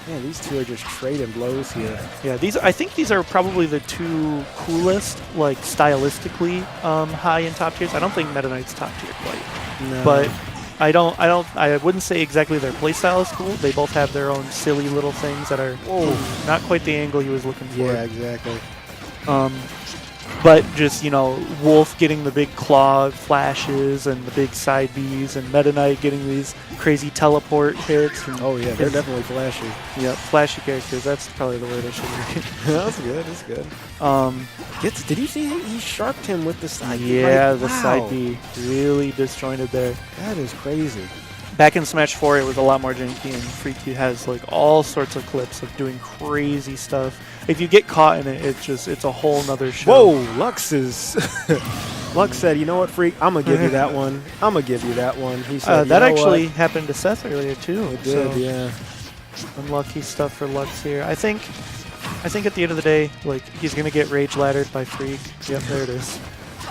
man, these two are just trading blows here. Yeah, I think these are probably the 2 coolest, like stylistically high in top tiers. I don't think Meta Knight's top tier quite, No. but I wouldn't say exactly their playstyle is cool. They both have their own silly little things that are not quite the angle he was looking for. Yeah, exactly. But just, Wolf getting the big claw flashes and the big side Bs, and Meta Knight getting these crazy teleport hits. And Oh yeah, they're definitely flashy. yeah, flashy characters. That's probably the word I should use. That's good. That's good. Did you see he sharped him with the side? Yeah, Like, the wow. side B really disjointed there. That is crazy. Back in Smash 4, it was a lot more janky, and Freaky has like all sorts of clips of doing crazy stuff. If you get caught in it, it's a whole nother show. Whoa, Lux is. Lux said, "You know what, Freak? I'm gonna give you that one. I'm gonna give you that one." He said, That "You know actually what?" happened to Seth earlier too. It did, so yeah. unlucky stuff for Lux here. I think at the end of the day, like he's gonna get rage laddered by Freak. Yep, there it is.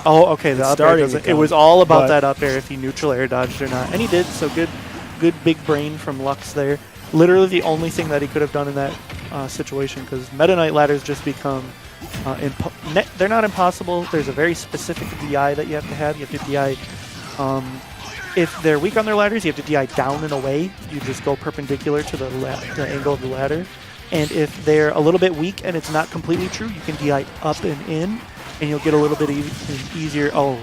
Oh, okay. The It's up air starting doesn't. to It was come, all about but- that up air if he neutral air dodged or not, and he did. So good big brain from Lux there. Literally the only thing that he could have done in that situation, because Meta Knight ladders just become they're not impossible. There's a very specific DI that you have to have. You have to DI. If they're weak on their ladders, you have to DI down and away. You just go perpendicular to the angle of the ladder. And if they're a little bit weak and it's not completely true, you can DI up and in, and you'll get a little bit easier. Oh,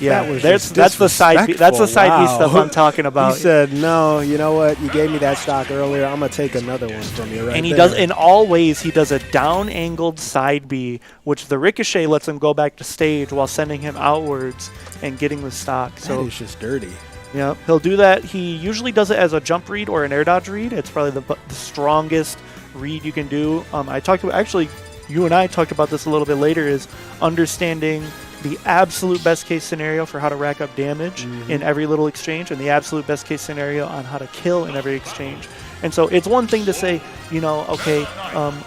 Yeah, that was that's the side B. That's the side B Wow. stuff I'm talking about. He said, "No, you know what? You gave me that stock earlier. I'm gonna take another one from you right And he there." does, in all ways, he does a down-angled side B, which the ricochet lets him go back to stage while sending him outwards and getting the stock. That So is just dirty. yeah, he'll do that. He usually does it as a jump read or an air dodge read. It's probably the strongest read you can do. I talked about, actually, you and I talked about this a little bit later, is understanding the absolute best case scenario for how to rack up damage in every little exchange, and the absolute best case scenario on how to kill in every exchange. And so it's one thing to say, okay,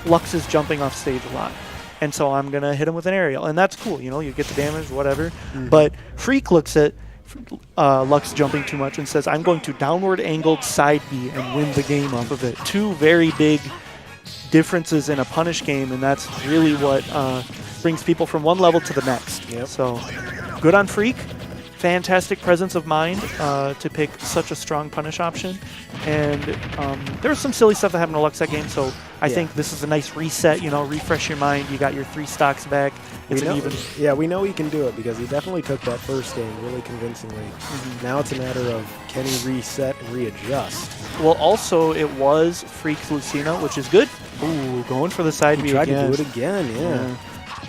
Lux is jumping off stage a lot, and so I'm going to hit him with an aerial, and that's cool, you get the damage, whatever. But Freak looks at Lux jumping too much and says, I'm going to downward angled side B and win the game off of it. 2 very big differences in a punish game, and that's really what brings people from one level to the next. Yep. So good on Freak. Fantastic presence of mind to pick such a strong punish option. And there was some silly stuff that happened to Lux that game, so I think this is a nice reset, refresh your mind. You got your 3 stocks back. It's an even. Yeah, we know he can do it because he definitely took that first game really convincingly. Now it's a matter of can he reset and readjust. Well, also, it was Freak's Lucina, which is good. Ooh, going for the side B He tried again. to do it again, yeah.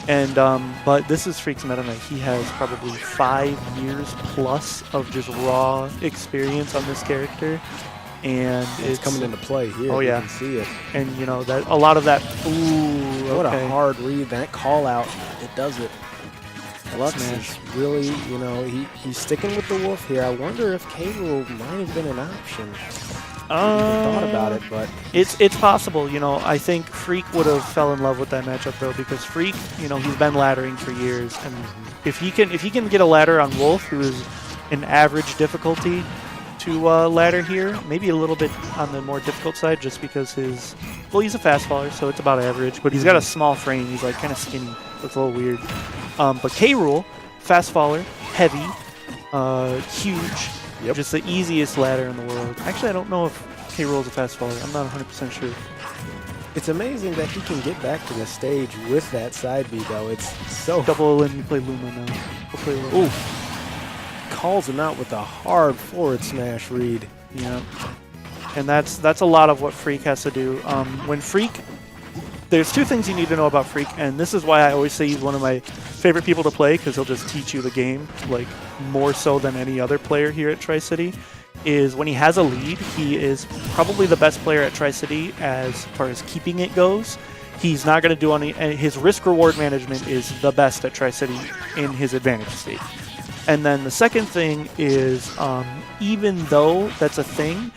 And but this is Freak's Meta Knight. He has probably 5 years plus of just raw experience on this character, and It's coming into play here. Oh, yeah. You can see it. And you know that a lot of that. Ooh, What okay. a hard read. That call out, it does it. Lux Smash. is really, you know, he's sticking with the wolf here. I wonder if K-Rool might have been an option. I even thought about it, but It's possible. You know, I think Freak would have fell in love with that matchup though, because Freak, you know, he's been laddering for years, and if he can get a ladder on Wolf, who is an average difficulty to ladder here, maybe a little bit on the more difficult side, just because he's a fast faller, so it's about average, but he's got a small frame. He's like kind of skinny, so it's a little weird. But K-Rool, fast faller, heavy, huge. Yep. Just the easiest ladder in the world. Actually, I don't know if K-Rool is a fast faller. I'm not 100% sure. it's amazing that he can get back to the stage with that side B, though. It's so... Double and you play Luma now. We'll play Luma. Ooh. Calls him out with a hard forward smash read. Yeah. And that's a lot of what Freak has to do. When Freak... There's two things you need to know about Freak, and this is why I always say he's one of my favorite people to play, because he'll just teach you the game, like, more so than any other player here at Tri-City, is when he has a lead, he is probably the best player at Tri-City as far as keeping it goes. He's not going to do any... And his risk-reward management is the best at Tri-City in his advantage state. And then the second thing is, even though that's a thing,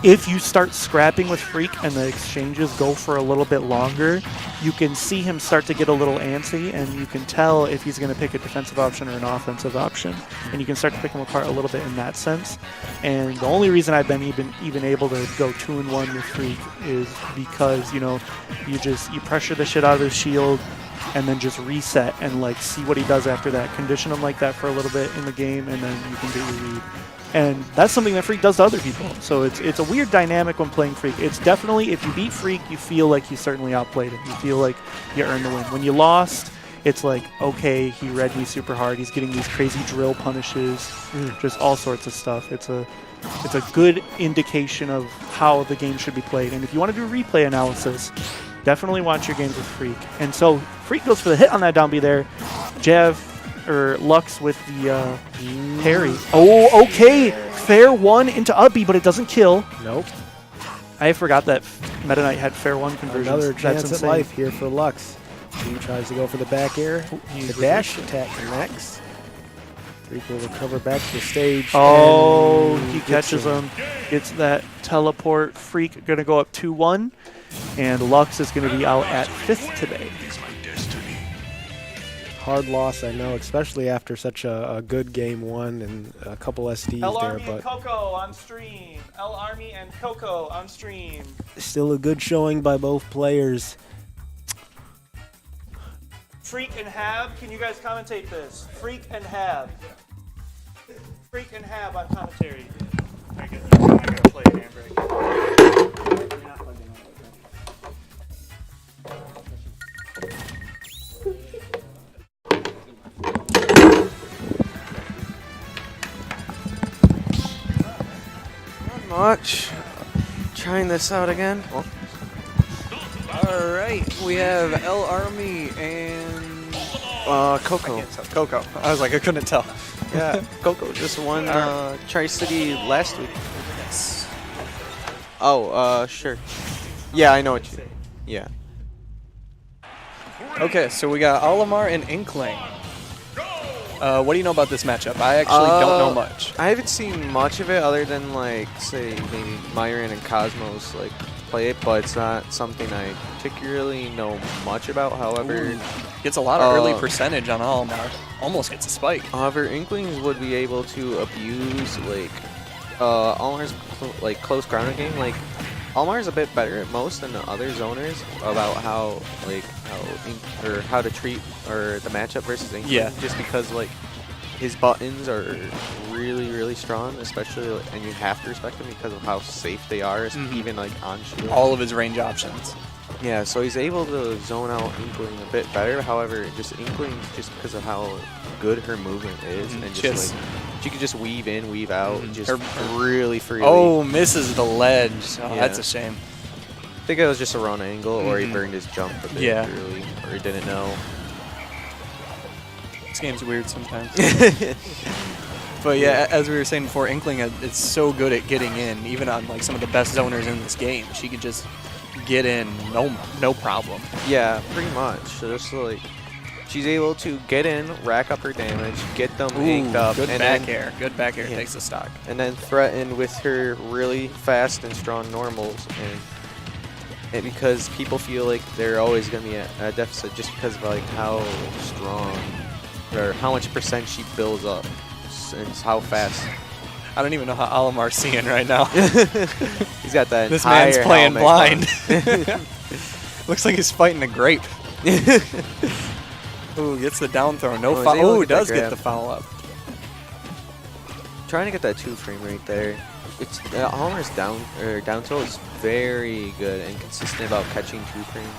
if you start scrapping with Freak and the exchanges go for a little bit longer, you can see him start to get a little antsy, and you can tell if he's going to pick a defensive option or an offensive option, and you can start to pick him apart a little bit in that sense. And the only reason I've been even able to go 2-1 with Freak is because, you know, you pressure the shit out of his shield and then just reset and like see what he does after that. Condition him like that for a little bit in the game, and then you can get your read. And that's something that Freak does to other people. So it's a weird dynamic when playing Freak. It's definitely, if you beat Freak, you feel like you certainly outplayed him. You feel like you earned the win. When you lost, it's like, okay, he read me super hard. He's getting these crazy drill punishes, just all sorts of stuff. It's a good indication of how the game should be played. And if you want to do replay analysis, definitely watch your games with Freak. And so Freak goes for the hit on that down B there. Jav, or Lux with the parry. Oh, okay. Fair one into up B, but it doesn't kill. Nope. I forgot that Meta Knight had fair one conversions. Another That's chance at insane. life here for Lux. He tries to go for the back air. The dash attack connects. Freak will recover back to the stage. Oh, and he gets catches him. Gets that teleport. Freak going to go up 2-1. And Lux is going to be out at 5th today. Hard loss, I know, especially after such a good game one and a couple SDs there, but Coco on stream. L Army and Coco on stream. still a good showing by both players. Freak and Hab, can you guys commentate this? Freak and Hab. Freak and Hab on commentary. I gotta play Handbrake. Not much. Trying this out again. Alright, we have L Army and Coco. Coco. I was like, I couldn't tell. Yeah, Coco just won Tri-City last week. Yes. Oh, sure. Yeah, I know what you... Yeah. Okay, so we got Olimar and Inkling. What do you know about this matchup? I actually don't know much. I haven't seen much of it other than, like, say, maybe Myron and Cosmos, like, play it, but it's not something I particularly know much about. However, Gets a lot of early percentage on Olimar. Almost gets a spike. however, Inklings would be able to abuse, like, Olimar's, like, close ground game. Like, Olimar's a bit better at most than the other zoners about how, like, how to treat the matchup versus Inkling. Yeah. Just because, like, his buttons are really, really strong, especially, and you have to respect them because of how safe they are, even, like, on shield. All of his range options. Yeah, so he's able to zone out Inkling a bit better. However, just Inkling, just because of how good her movement is, and just like she can just weave in, weave out, just really freely. Oh, misses the ledge. Oh, Yeah. that's a shame. I think it was just a wrong angle, or he burned his jump a bit early, or he didn't know. This game's weird sometimes. But yeah, as we were saying before, Inkling is so good at getting in, even on like some of the best zoners in this game. She could just get in, no problem. Yeah, pretty much. So just like she's able to get in, rack up her damage, get them inked up, good and back then, air. Good back air Yeah. takes the stock. and then threaten with her really fast and strong normals, and because people feel like they're always going to be at a deficit just because of like how strong or how much percent she builds up and how fast. I don't even know how Alamar's seeing right now. He's got that. This man's entire playing helmet blind. on. Looks like he's fighting a grape. Ooh, gets the down throw. No Oh, he's foul. able to Ooh, get that does get grab. the foul up. Trying to get that 2 frame right there. It's Homer's down throw is very good and consistent about catching 2 frames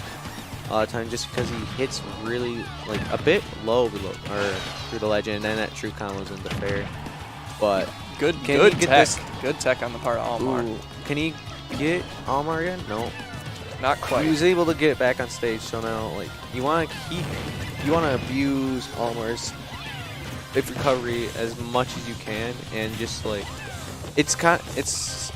a lot of time, just because he hits really like a bit low below or through the ledge, and then that true combos into fair. But Good Can good he get tech. this- Good tech on the part of Almar. ooh, can he get Almar again? No. Not quite. He was able to get back on stage, so now like you want to abuse Almar's if recovery as much as you can, and just like it's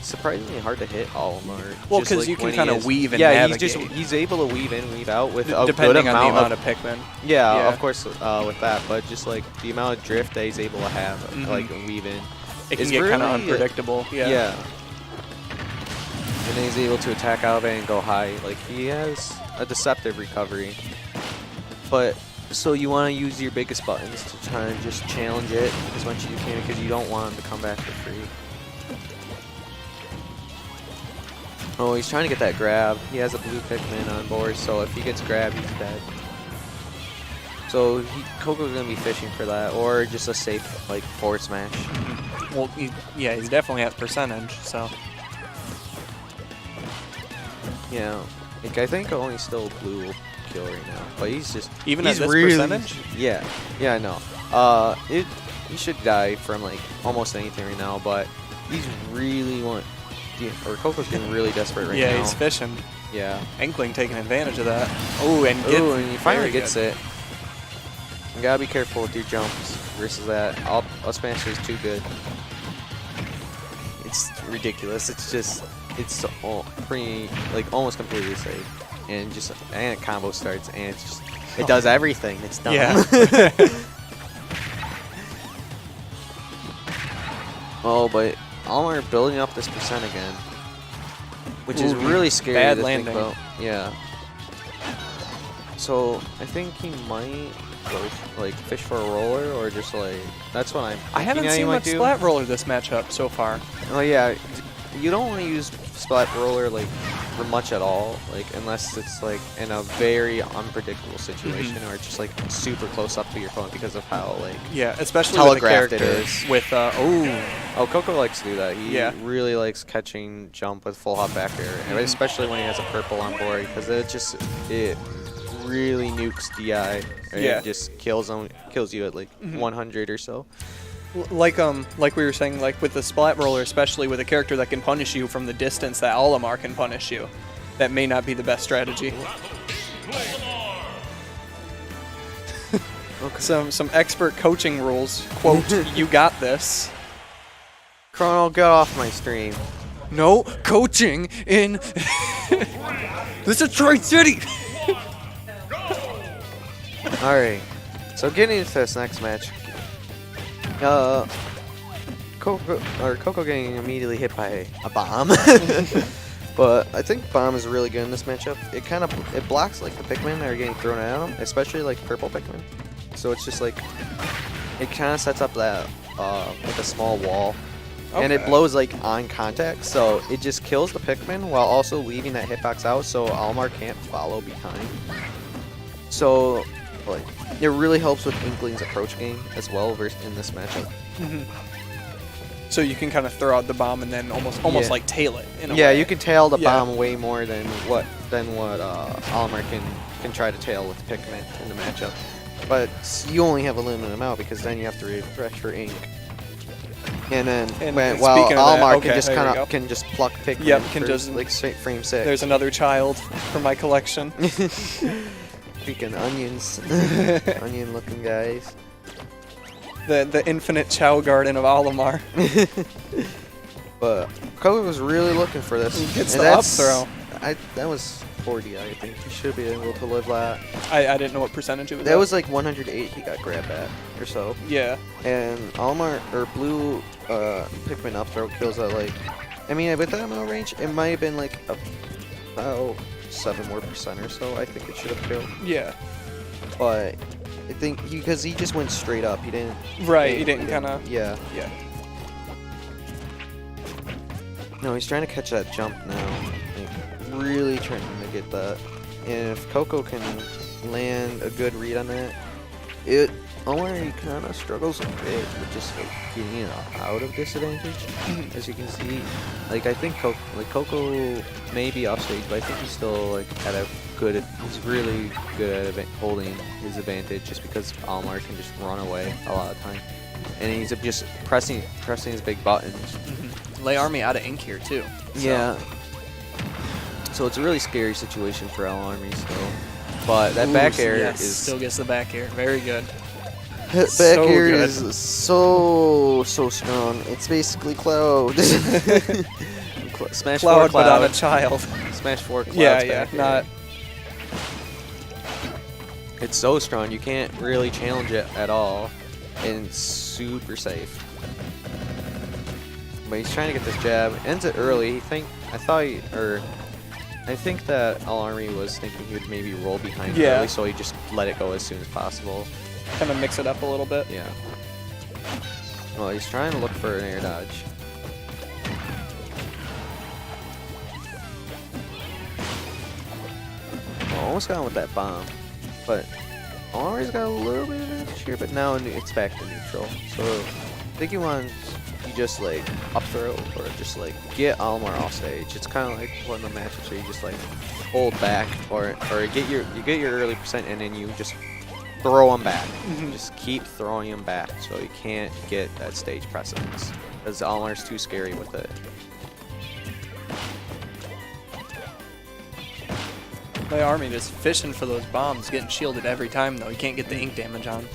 surprisingly hard to hit Almar. Well, just, 'cause like, you can when he kinda is- weave and yeah, navigate. he's able to weave in, weave out with a good Depending on the amount amount of of Pikmin. yeah, of course with that, but just like the amount of drift that he's able to have, Mhm. like weave in. It can It's get kind of really, unpredictable. Yeah. And then he's able to attack out of it and go high. Like, he has a deceptive recovery. But, so you want to use your biggest buttons to try and just challenge it as much as you can, because you don't want him to come back for free. Oh, he's trying to get that grab. He has a blue Pikmin on board, so if he gets grabbed, he's dead. So Coco's going to be fishing for that, or just a safe, like, forward smash. Well, yeah, he's definitely at percentage. So Yeah, like I think only still blue will kill right now, but he's just even he's at this really, percentage. Yeah, I know. He should die from like almost anything right now, but he's really or Coco's getting really desperate right now. Yeah, he's fishing. Yeah. Inkling taking advantage of that. Oh, and And he finally very gets good. it. You gotta be careful with your jumps versus that. Up smash is too good. It's ridiculous. It's pretty, like, almost completely safe. And a combo starts, and it does everything. It's dumb. Yeah. Oh, but Almar building up this percent again, which is Ooh, really scary bad to think landing. about. Yeah. So I think he might go like fish for a roller, or just like that's what I'm. I haven't thinking seen he might much do. splat roller this matchup so far. Oh yeah, you don't want to use splat roller like for much at all, like unless it's like in a very unpredictable situation or just like super close up to your opponent because of how like Yeah, especially with the telegraphed it character is. with Oh, Coco likes to do that. He Yeah. really likes catching jump with full hop back air, and especially when he has a purple on board, because it really nukes DI. Yeah. It just kills you at like 100 or so. like we were saying, like with the splat roller, especially with a character that can punish you from the distance that Olimar can punish you. That may not be the best strategy. Some expert coaching rules. Quote, "You got this." Chrono, get off my stream. No coaching in this is Detroit City. All right, so getting into this next match. Coco getting immediately hit by a bomb. But I think bomb is really good in this matchup. It blocks like the Pikmin that are getting thrown at him, especially like purple Pikmin. So it's just like it kind of sets up that like a small wall, and it Okay. blows like on contact. So it just kills the Pikmin while also leaving that hitbox out, so Almar can't follow behind. So like it really helps with Inkling's approach game as well in this matchup. So you can kind of throw out the bomb and then almost Yeah. like tail it. In a Yeah, way. you can tail the Yeah. bomb way more than what Almar can try to tail with Pikmin in the matchup. But you only have a limited amount because then you have to refresh for ink. And then And while speaking of that, Almar okay, can just there you kind go. of can just pluck Pikmin Yep, can for, just- like straight frame 6. There's another child for my collection. Freaking onions, onion looking guys. The infinite Chow Garden of Olimar. But Coco was really looking for this. He gets And the up that's- throw. That was 40, I think. He should be able to live that. I didn't know what percentage it was. That was like 108 he got grabbed at or so. Yeah. And Olimar, or blue Pikmin up throw kills at like, I mean, with that amount of range, it might have been like about 7% more or so. I think it should have killed. Yeah. But I think because he just went straight up. He didn't. Right. He didn't kind of. Yeah. Yeah. No, he's trying to catch that jump now. Like, really trying to get that. And if Coco can land a good read on that, it only kind of struggles a bit with just like getting out of disadvantage. As you can see, like I think Coco may be offstage, but I think he's still like at a good. He's really good at holding his advantage, just because Olimar can just run away a lot of time, and he's just pressing his big buttons. Lay Army out of ink here too. So. Yeah. So it's a really scary situation for L Army still. But that Ooh, back air yes, is still gets the back air. Very good. back so air good. is so strong. It's basically Cloud. Smash 4 Cloud, but on a child. Smash 4 Cloud. Yeah, not. It's so strong you can't really challenge it at all, and it's super safe. But he's trying to get this jab. Ends it early. I think that L Army was thinking he would maybe roll behind early, so he just let it go as soon as possible. Kind of mix it up a little bit. Yeah. Well, he's trying to look for an air dodge. Almost got him with that bomb, but Already's got a little bit of advantage here, but now it's back to neutral. So I think he wants you just like up throw or just like get Olimar off stage. It's kind of like one of the matchups where you just like hold back or get your early percent and then you just throw him back. Just keep throwing him back so you can't get that stage precedence because Olimar's too scary with it. My Army just fishing for those bombs, getting shielded every time though. You can't get the ink damage on.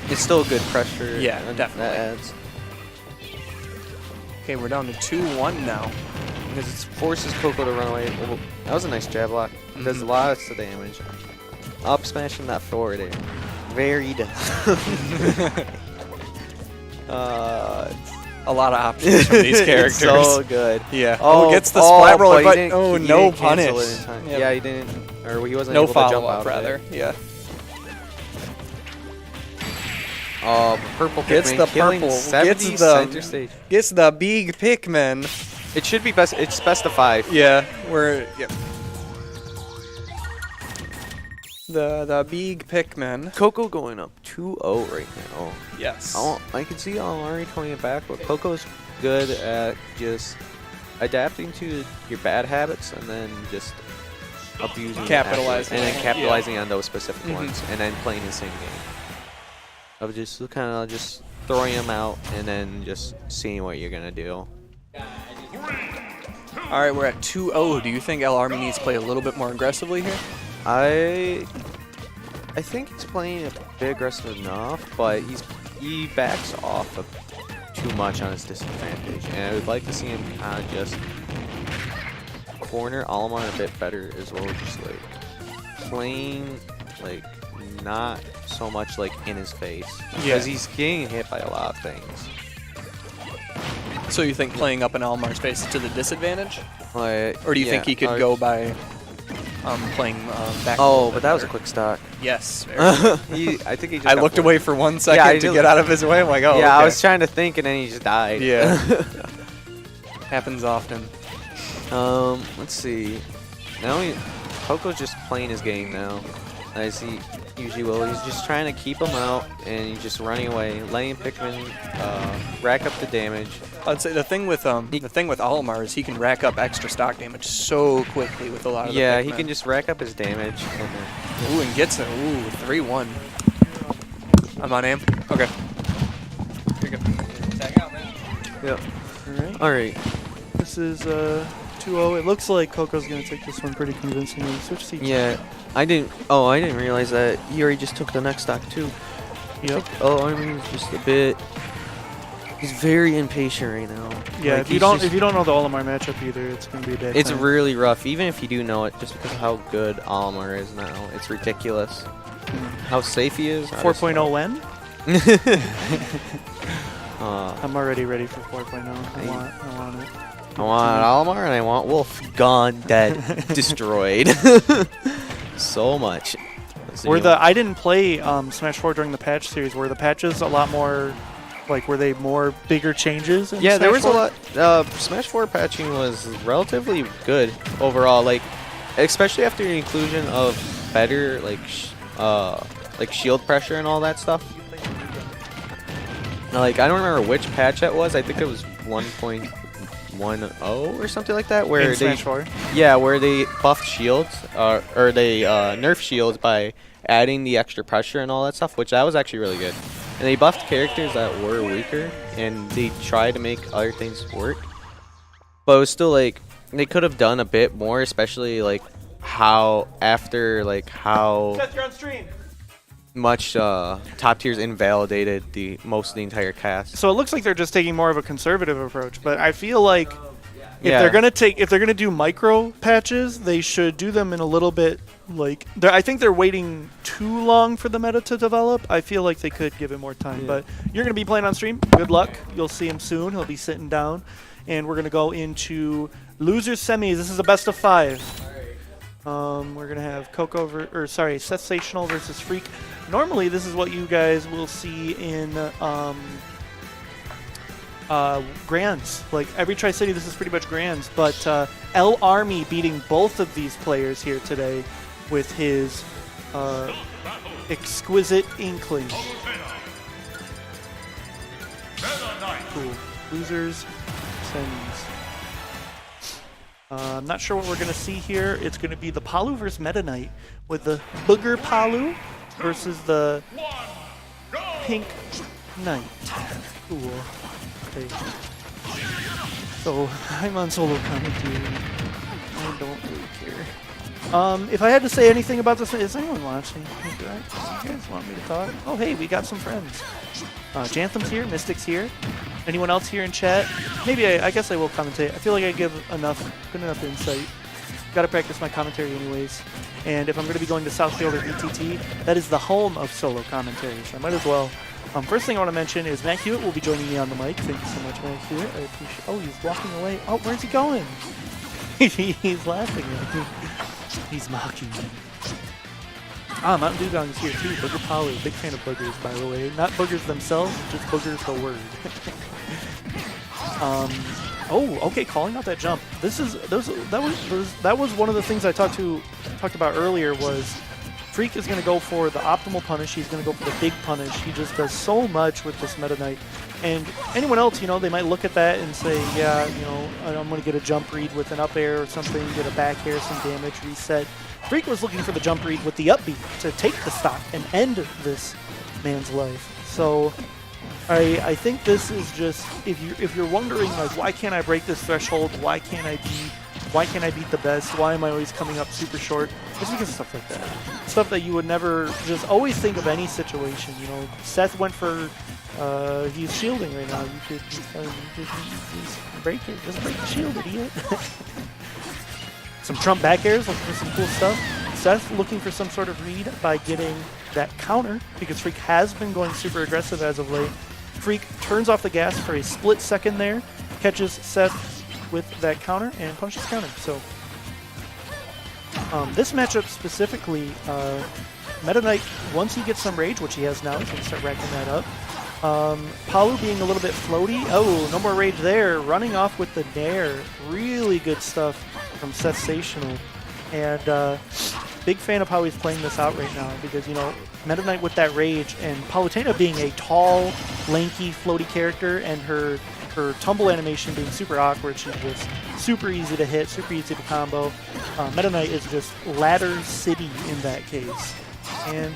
It's still good pressure. Yeah, and definitely. That adds. Okay, we're down to 2-1 now. Because it forces Coco to run away. Well, that was a nice jab block. Does lots of damage. Up smashing that forward air. Very done. A lot of options from these characters. It's so good. Yeah. Oh, gets the splat roller, but he no didn't punish. cancel it in time. Yep. Yeah, he didn't. Or he wasn't No able to jump follow out up, of rather. it. Yeah. Purple Gets Pikmin the killing purple. 70 Gets the center stage. Gets the big Pikmin. It should be best. It's best of 5. Yeah. Yep. The big Pikmin. Coco going up 2-0 right now. Yes. I can see Alari coming it back, but Coco's good at just adapting to your bad habits and then just abusing them Capitalizing. and then Yeah. capitalizing on those specific ones and then playing the same game. Of just kind of just throwing them out and then just seeing what you're gonna do. All right, we're at 2-0. Do you think L Army needs to play a little bit more aggressively here? I think he's playing a bit aggressive enough, but he backs off too much on his disadvantage, and I would like to see him kind of just corner Olimar a bit better as well, just like playing like not so much like in his face because he's getting hit by a lot of things. So you think playing up in Almar's face is to the disadvantage? Like, Or do you think he could go by playing back? Oh, but that was a quick stock. Yes. Very I think he just I got looked forced. away for 1 second I to did- get out of his way. I'm like, oh, Yeah, okay. I was trying to think and then he just died. Yeah. Happens often. Let's see. Now Coco's just playing his game now, as he usually will. He's just trying to keep him out, and he's just running away, letting Pikmin rack up the damage. I'd say the thing with Olimar is he can rack up extra stock damage so quickly with a lot of the Yeah, he Pikmin. can just rack up his damage. And then, Ooh, and gets it. Ooh, 3-1. I'm on aim. Okay. Here you go. Tag out, man. yeah. Alright. All right. This is 2-0. It looks like Coco's going to take this one pretty convincingly. Switch seats. Yeah. I didn't realize that he already just took the next stock too. Yep. Oh, Armin is just a bit. He's very impatient right now. Yeah, Like, if you he's don't just- if you don't know the Olimar matchup either, it's gonna be a bad It's time. really rough, even if you do know it, just because of how good Olimar is now. It's ridiculous. How safe he is. 4.0 when? Uh, I'm already ready for 4.0. I I- want it. I want Olimar and I want Wolf. Gone, dead, destroyed. So much. I didn't play Smash 4 during the patch series. Were the patches a lot more, like, were they more bigger changes? In Yeah, there Smash was 4? a lot. Smash 4 patching was relatively good overall. Like, especially after the inclusion of better like shield pressure and all that stuff. Like, I don't remember which patch that was. I think it was 1.10 or something like that, where In they Smash 4? where they buffed shields or they nerfed shields by adding the extra pressure and all that stuff, which that was actually really good. And they buffed characters that were weaker, and they tried to make other things work. But it was still like they could have done a bit more, especially like how Seth, you're on stream. much top tiers invalidated most of the entire cast. So it looks like they're just taking more of a conservative approach, but I feel like if Yeah. they're gonna do micro patches, they should do them in a little bit like I think they're waiting too long for the meta to develop. I feel like they could give it more time. Yeah. But you're gonna be playing on stream. Good luck. You'll see him soon. He'll be sitting down, and we're gonna go into losers semis. This is a best of 5. We're gonna have Coco SETHsational versus Freak. Normally, this is what you guys will see in Grands. Like every Tri-City, this is pretty much Grands. But L Army beating both of these players here today with his exquisite inkling. Cool. Losers, semis. I'm not sure what we're going to see here. It's going to be the Palu versus Meta Knight with the Booger Palu versus the Pink Knight. Cool. Okay. So, I'm on solo commentary. I don't really care. If I had to say anything about this, is anyone watching? You guys want me to talk? Oh, hey, we got some friends. Jantham's here, Mystic's here. Anyone else here in chat? Maybe I guess I will commentate. I feel like I give good enough insight. Gotta practice my commentary anyways. And if I'm gonna be going to Southfield or VTT, that is the home of solo commentary, so I might as well. First thing I want to mention is Matt Hewitt will be joining me on the mic. Thank you so much, Matt Hewitt. I appreciate. Oh, he's walking away. Oh, where's he going? He's laughing at me. He's mocking me. Mountain Dew Gong's here too. Booger Palu. Big fan of boogers, by the way. Not boogers themselves, just boogers the word. Oh, okay. Calling out that jump. That was one of the things I talked about earlier. Was Freak is going to go for the optimal punish. He's going to go for the big punish. He just does so much with this Meta Knight. And anyone else, they might look at that and say, yeah, I'm going to get a jump read with an up air or something, get a back air, some damage, reset. Freak was looking for the jump read with the up B to take the stock and end this man's life. So I think this is just, if you're wondering, like, why can't I break this threshold? Why can't I beat the best? Why am I always coming up super short? It's because of stuff like that. Stuff that you would never just always think of any situation. Seth went for, he's shielding right now. You could just break it. Just break the shield, idiot. Some Trump back airs, looking for some cool stuff. Seth looking for some sort of read by getting that counter, because Freak has been going super aggressive as of late. Freak turns off the gas for a split second there, catches Seth with that counter, and punishes counter. So this matchup specifically, Meta Knight, once he gets some rage, which he has now, he's going to start racking that up. Palu being a little bit floaty. Oh, no more rage there. Running off with the Nair. Really good stuff from SETHsational. And big fan of how he's playing this out right now, because, Meta Knight with that rage, and Palutena being a tall, lanky, floaty character, and her tumble animation being super awkward. She's just super easy to hit, super easy to combo. Meta Knight is just ladder city in that case. And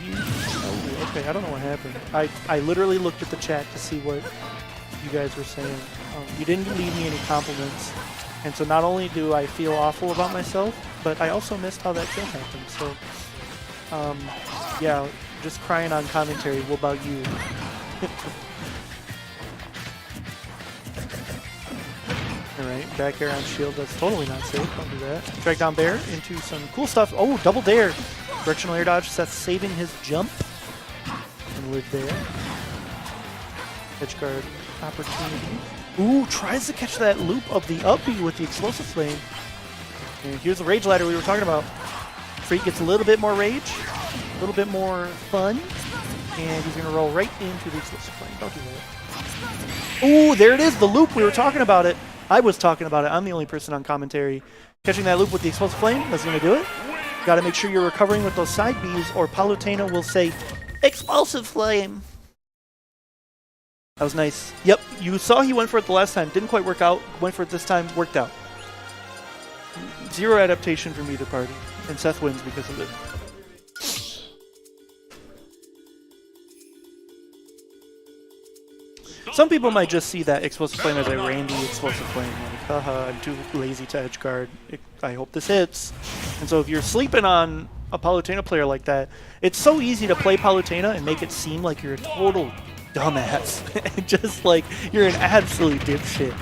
okay, I don't know what happened. I literally looked at the chat to see what you guys were saying. You didn't leave me any compliments. And so not only do I feel awful about myself, but I also missed how that kill happened. So, yeah, just crying on commentary. What about you? Alright, back air on shield. That's totally not safe. Don't do that. Drag down bear into some cool stuff. Oh, double dare. Directional air dodge. Seth saving his jump. And live there. Edge guard opportunity. Ooh, tries to catch that loop of the up B with the explosive flame. And here's the rage ladder we were talking about. Freak gets a little bit more rage, a little bit more fun, and he's gonna roll right into the explosive flame. Don't do that. Ooh, there it is, the loop. We were talking about it. I was talking about it. I'm the only person on commentary. Catching that loop with the explosive flame, that's gonna do it. Gotta make sure you're recovering with those side Bs, or Palutena will say, explosive flame. That was nice. Yep, you saw he went for it the last time. Didn't quite work out. Went for it this time. Worked out. 0 adaptation from either party. And Seth wins because of it. Some people might just see that explosive flame as a Randy explosive flame. Like, haha, I'm too lazy to edge guard. I hope this hits. And so if you're sleeping on a Palutena player like that, it's so easy to play Palutena and make it seem like you're a total dumbass. Just like you're an absolute dipshit.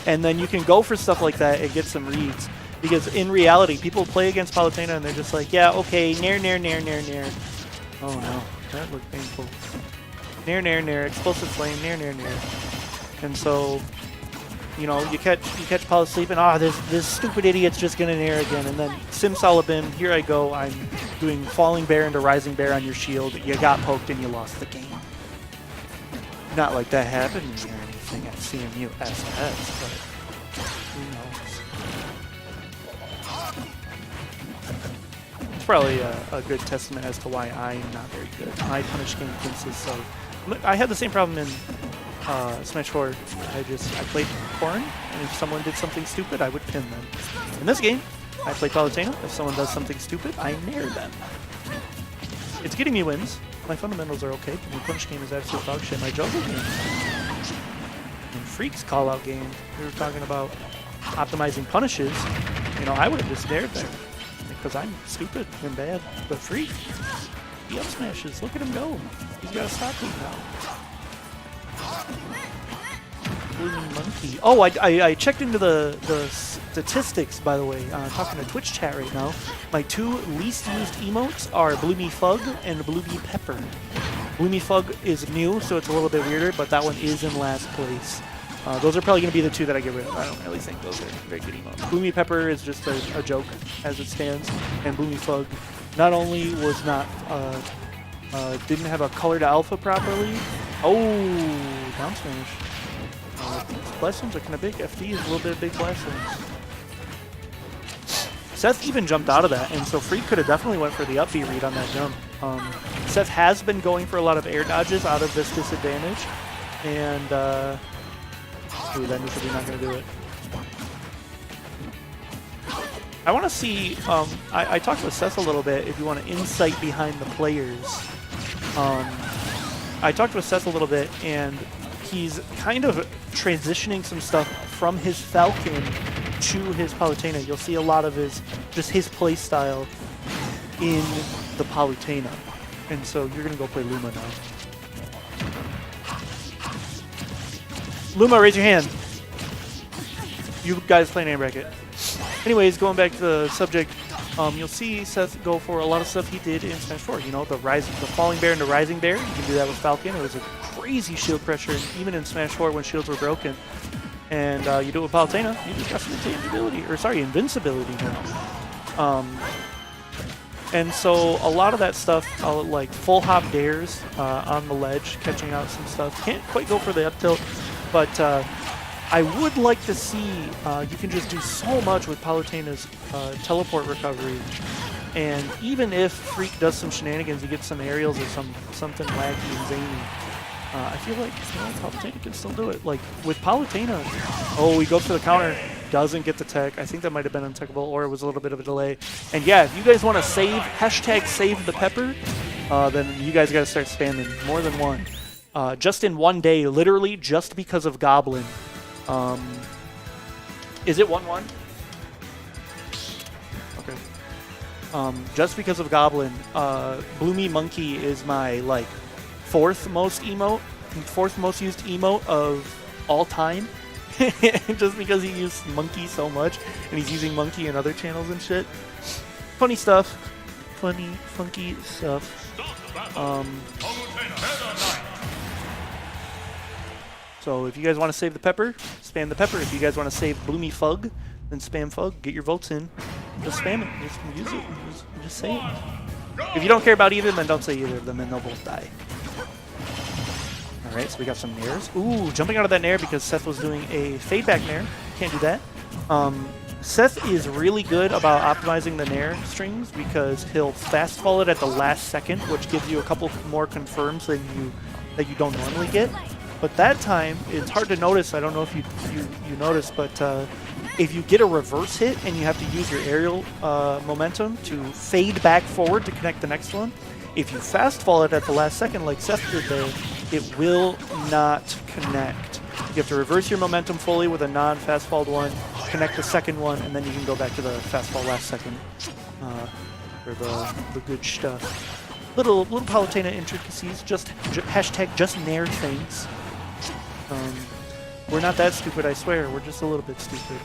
And then you can go for stuff like that and get some reads. Because in reality, people play against Palutena and they're just like, yeah, okay, nair, nair, nair, nair, nair. Oh no, that looked painful. Nair, nair, nair, explosive flame, nair, nair, nair. And so, you know, you catch Palu sleeping, this stupid idiot's just gonna nair again. And then Simsalabim, here I go, I'm doing falling bear into rising bear on your shield. You got poked and you lost the game. Not like that happened or anything at CMU SS, but who knows. It's probably a good testament as to why I'm not very good. My punish game consists of... I had the same problem in Smash 4. I played Corrin, and if someone did something stupid, I would pin them. In this game, I play Palutena. If someone does something stupid, I nair them. It's getting me wins. My fundamentals are okay, but my punish game is absolute dog shit. My juggle game and Freak's call-out game, we were talking about optimizing punishes. You know, I would have just dared there because I'm stupid and bad. But Freak, he up smashes. Look at him go. He's got a stock lead now. Blue monkey. Oh, I checked into the statistics, by the way. Talking to Twitch chat right now. My 2 least used emotes are Bloomy Fug and Bloomy Pepper. Bloomy Fug is new, so it's a little bit weirder, but that one is in last place. Those are probably going to be the 2 that I get rid of. I don't really think those are very good emotes. Bloomy Pepper is just a joke as it stands, and Bloomy Fug not only was not didn't have a color to alpha properly. Oh, down smash. Blast zones are kind of big. FD is a little bit of big blast zones. Seth even jumped out of that, and so Freak could have definitely went for the up B read on that jump. Seth has been going for a lot of air dodges out of this disadvantage, and ooh, that neutral B not going to do it. I want to see, I talked with Seth a little bit, if you want an insight behind the players. I talked with Seth a little bit, and he's kind of transitioning some stuff from his Falcon to his Palutena. You'll see a lot of his play style in the Palutena. And so you're going to go play Luma now. Luma, raise your hand. You guys play name bracket. Anyways, going back to the subject, you'll see Seth go for a lot of stuff he did in Smash 4. You know, the falling bear into rising bear. You can do that with Falcon. It was a crazy shield pressure, even in Smash 4 when shields were broken. And you do it with Palutena, you just got some invincibility now. And so a lot of that stuff, like full hop dares on the ledge, catching out some stuff. Can't quite go for the up tilt, but I would like to see, you can just do so much with Palutena's teleport recovery. And even if Freak does some shenanigans, he gets some aerials or something wacky and zany, I feel like Palutena can still do it. Like with Palutena, oh, he goes for the counter, doesn't get the tech. I think that might have been untechable, or it was a little bit of a delay. And yeah, if you guys want to save the pepper, then you guys got to start spamming more than one. Just in one day, literally just because of Goblin. Is it 1-1? Okay. just because of Goblin. Bloomy Monkey is my like fourth most used emote of all time. Just because he used Monkey so much, and he's using Monkey in other channels and shit. Funny stuff. Funny, funky stuff. So if you guys want to save the pepper, spam the pepper. If you guys want to save Bloomy Fug, then spam Fug. Get your votes in. Just spam it. Just use it. Just say it. If you don't care about either, then don't say either of them, and they'll both die. Alright, so we got some nairs. Ooh, jumping out of that nair because Seth was doing a fade back nair. Can't do that. Seth is really good about optimizing the nair strings because he'll fast fall it at the last second, which gives you a couple more confirms than you don't normally get. But that time, it's hard to notice. I don't know if you noticed, but if you get a reverse hit and you have to use your aerial momentum to fade back forward to connect the next one, if you fast fall it at the last second like Seth did there, it will not connect. You have to reverse your momentum fully with a non-fast falled one, connect the second one, and then you can go back to the fast fall last second for the good stuff. Little Palutena intricacies, just nair things. We're not that stupid, I swear. We're just a little bit stupid.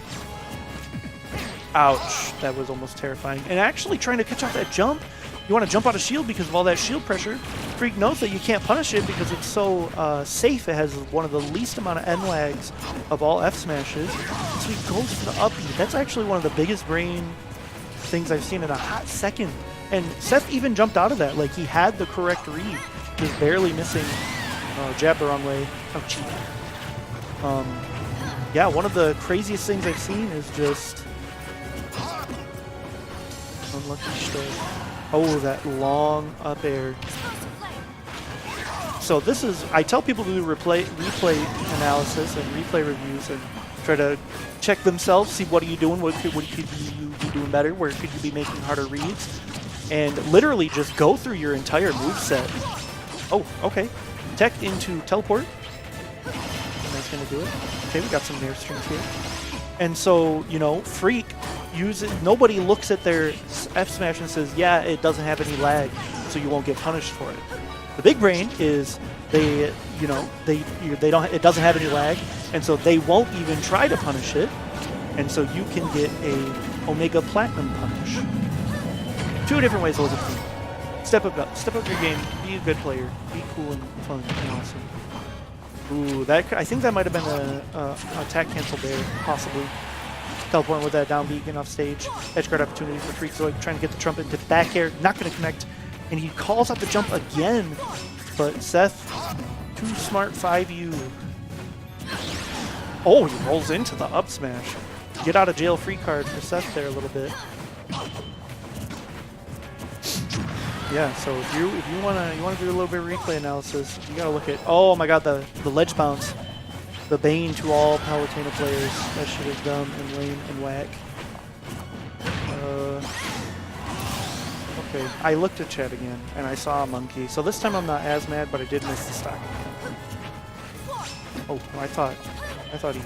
Ouch, that was almost terrifying. And actually trying to catch off that jump, you want to jump out of shield because of all that shield pressure. Freak knows that you can't punish it because it's so safe. It has one of the least amount of N lags of all F smashes. So he goes for the up B. That's actually one of the biggest brain things I've seen in a hot second. And Seth even jumped out of that. Like, he had the correct read. Just barely missing. Jab the wrong way. How cheap. Yeah, one of the craziest things I've seen is just unlucky stuff. Oh, that long up air. So this is, I tell people to do replay analysis and replay reviews and try to check themselves, see what are you doing, what could you be doing better, where could you be making harder reads, and literally just go through your entire moveset. Oh, okay. Tech into teleport. And that's going to do it. Okay, we got some nair strings here. And so, you know, Freak nobody looks at their F smash and says, yeah, it doesn't have any lag, so you won't get punished for it. The big brain is it doesn't have any lag, and so they won't even try to punish it, and so you can get a Omega Platinum punish. Two different ways to look at it. Step up your game, be a good player, be cool and fun and awesome. Ooh, I think that might have been a attack cancel there, possibly. Teleporting with that down beacon off stage. Edge guard opportunity for Freakazoid, trying to get the trumpet into back air, not going to connect. And he calls out the jump again. But Seth, too smart 5U. Oh, he rolls into the up smash. Get out of jail free card for Seth there a little bit. Yeah, so if you wanna do a little bit of replay analysis, you gotta look at, oh my god, the ledge bounce. The bane to all Palutena players. That shit is dumb and lame and whack. Okay, I looked at chat again, and I saw a monkey. So this time I'm not as mad, but I did miss the stock. Oh, I thought he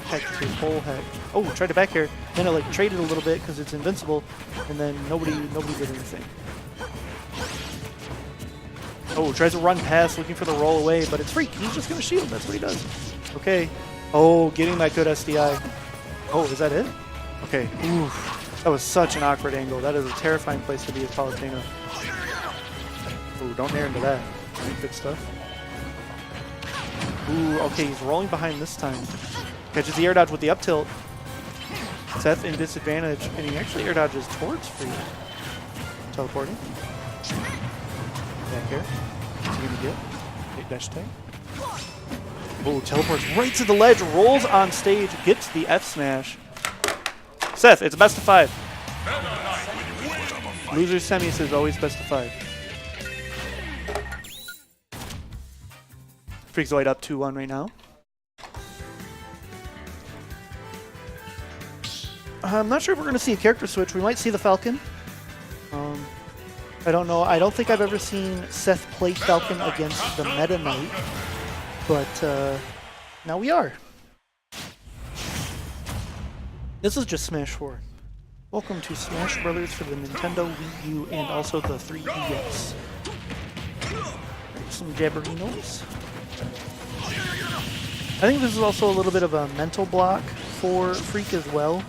hecked his whole heck. Oh, tried to back air. Then it like traded a little bit because it's invincible, and then nobody did anything. Oh, tries to run past, looking for the roll away, but it's Freak. He's just gonna shield. That's what he does. Okay. Oh, getting that good SDI. Oh, is that it? Okay. Oof. That was such an awkward angle. That is a terrifying place to be as Palutena. Ooh, don't nair into that. Good stuff. Ooh, okay, he's rolling behind this time. Catches the air dodge with the up tilt. Seth in disadvantage, and he actually air dodges towards Freak. Teleporting. Back air. What's he gonna get? Okay, dash tag. Oh, teleports right to the ledge, rolls on stage, gets the F smash. Seth, it's best of 5. Loser semis is always best of 5. Freakazoid up 2-1 right now. I'm not sure if we're going to see a character switch. We might see the Falcon. I don't know. I don't think I've ever seen Seth play Falcon against the Meta Knight. But now we are. This is just Smash 4. Welcome to Smash Brothers for the Nintendo Wii U and also the 3DS. Some jabberinos. I think this is also a little bit of a mental block for Freak as well.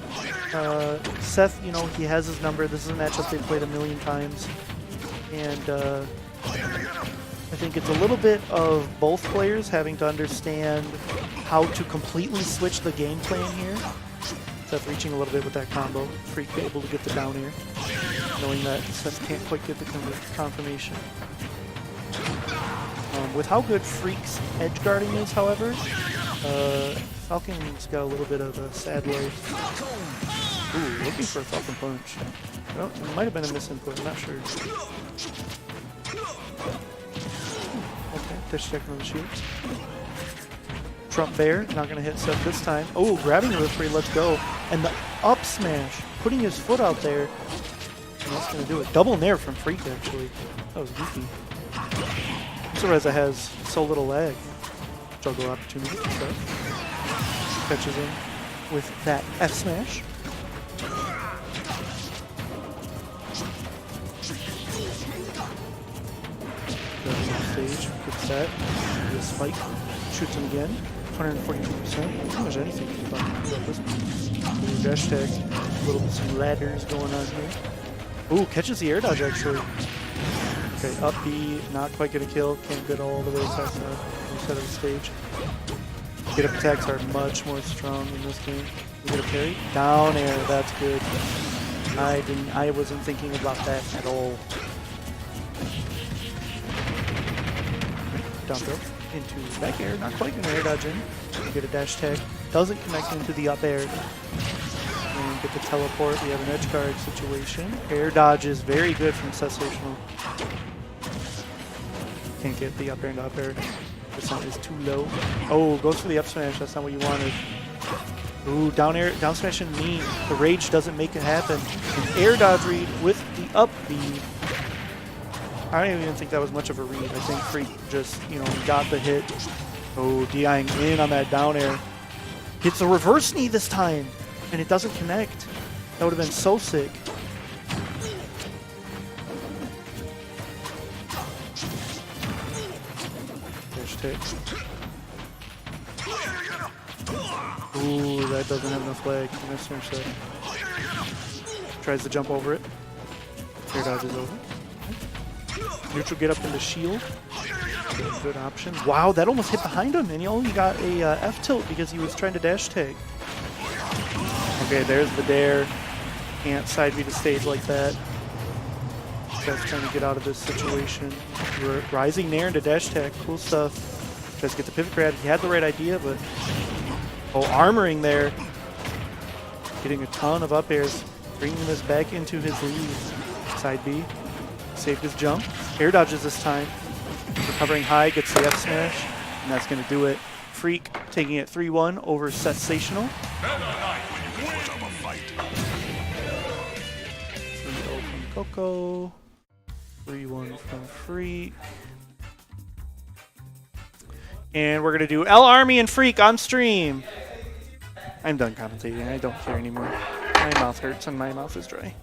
Seth, you know, he has his number. This is a matchup they've played a million times. And I think it's a little bit of both players having to understand how to completely switch the game plan here. Seth reaching a little bit with that combo. Freak able to get the down air, knowing that Seth can't quite get the confirmation. With how good Freak's edge guarding is, however, Falcon's got a little bit of a sad life. Ooh, looking for a Falcon Punch. Well, it might have been a misinput, I'm not sure. Okay, dash check on the shields. Trump Bear, not going to hit Seth this time. Oh, grabbing the free, let's go. And the up smash, putting his foot out there. And that's going to do it. Double nair from Freak, actually. That was goofy. I'm surprised it has so little lag. Juggle opportunity for Seth. Catches him with that F smash. Stage, good set. The spike, shoots him again. 142%. Pretty much anything you can talk about this one. Dash tag, a little some ladders going on here. Ooh, catches the air dodge actually. Okay, up B, not quite gonna kill. Can't get all the way past the reset of the stage. Get up attacks are much more strong in this game. You get a parry, down air. That's good. I wasn't thinking about that at all. Down throw into back air, not quite gonna air dodge in. Get a dash tag, doesn't connect into the up air. And get the teleport. We have an edge guard situation. Air dodge is very good from SETHsational. Can't get the up air into up air. Percent is too low. Oh, goes for the up smash. That's not what you wanted. Ooh, down air, down smash and knee. The rage doesn't make it happen. An air dodge read with the up B. I don't even think that was much of a read. I think Freak just, you know, got the hit. Oh, DIing in on that down air. Hits a reverse knee this time, and it doesn't connect. That would have been so sick. Dash take. Ooh, that doesn't have enough lag. Nice smash that. Tries to jump over it. Air dodge is over. Neutral get up into shield. Good option. Wow, that almost hit behind him, and he only got a F tilt because he was trying to dash tag. Okay, there's the dare. Can't side B the stage like that. Seth's trying to get out of this situation. Rising nair into dash tag. Cool stuff. Guys get the pivot grab. He had the right idea, but armoring there. Getting a ton of up airs. Bringing this back into his lead. Side B. Saved his jump. Air dodges this time. Recovering high, gets the F smash, and that's going to do it. Freak taking it 3-1 over SETHsational. 3-0 from Coco. 3-1 from Freak. And we're going to do L Army and Freak on stream. I'm done commentating. I don't care anymore. My mouth hurts and my mouth is dry.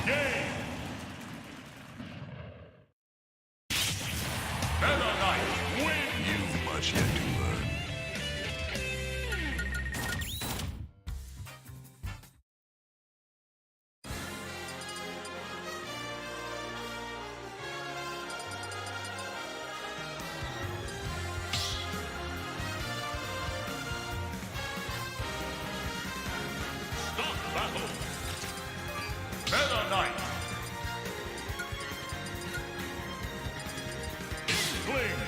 Game. Meta Knight win. You've much yet to learn. Stop battle. Meta Knight. Inkling.